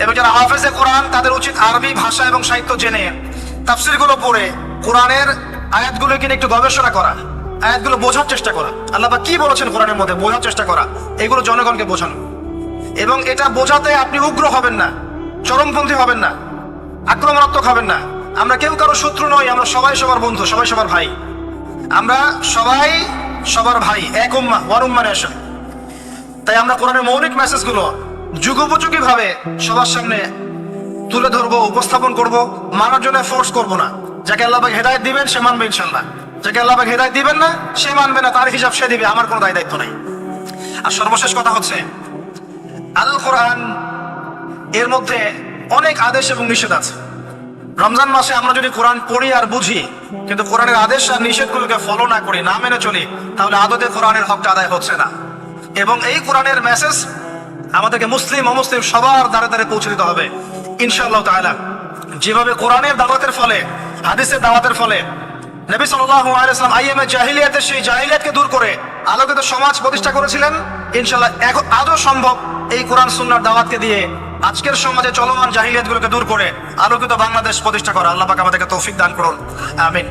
এবং যারা হাফেজে কোরআন তাদের উচিত আরবি ভাষা এবং সাহিত্য জেনে তাফসীরগুলো পড়ে কোরআনের আয়াতগুলোকে নিয়ে একটু গবেষণা করা, আয়াতগুলো বোঝার চেষ্টা করা, আল্লাহ পাক কি বলেছেন কোরআনের মধ্যে বোঝার চেষ্টা করা, এগুলো জনগণকে বোঝানো। এবং এটা বোঝাতে আপনি উগ্র হবেন না, চরমপন্থী হবেন না, আক্রমণাত্মক হবেন না। আমরা কেউ কারো শত্রু নই, আমরা সবাই সবার বন্ধু, সবাই সবার ভাই। আমরা সবাই সবার ভাই, এক উম্মাহ, ওয়ান উম্মাহ নেশন। তাই আমরা কোরআনের মৌলিক মেসেজগুলো যুগোপযোগী ভাবে সবার সামনে তুলে ধরবো, উপস্থাপন করব, মানার জন্য ফোর্স করব না। যাকে আল্লাহ পাক হেদায়েত দিবেন সে মানবে ইনশাআল্লাহ, যাকে আল্লাহ পাক হেদায়েত দিবেন না সে মানবে না, তার হিসাব সে দিবে, আমার কোনো দায়িত্ব নাই। আর সর্বশেষ কথা হচ্ছে, আল কোরআন এর মধ্যে অনেক আদেশ এবং নিষেধ আছে। রমজান মাসে আমরা যদি কোরআন পড়ি আর বুঝি কিন্তু কোরআনের আদেশ আর নিষেধগুলোকে ফলো না করি, না মেনে চলি, তাহলে আদতে কোরআনের হকটা আদায় হচ্ছে না। এবং এই কোরআনের মেসেজ আমাদেরকে মুসলিম অমুসলিম সবার দ্বারে দ্বারে পৌঁছে দিতে হবে ইনশাআল্লাহ তাআলা। যেভাবে কোরআনের দাওয়াতের ফলে, হাদিসের দাওয়াতের ফলে নবী সাল্লাল্লাহু আলাইহি ওয়াসাল্লাম আইয়ামে জাহিলিয়াতের সেই জাহিলিয়াতকে দূর করে আলোকিত সমাজ প্রতিষ্ঠা করেছিলেন, ইনশাআল্লাহ এখন আজও সম্ভব এই কোরআন সুন্নাহর দাওয়াতকে দিয়ে আজকের সমাজে চলমান জাহিলিয়াতগুলোকে দূর করে আলোকিত বাংলাদেশ প্রতিষ্ঠা করা। আল্লাহ পাক আমাদেরকে তৌফিক দান করুন। আমিন।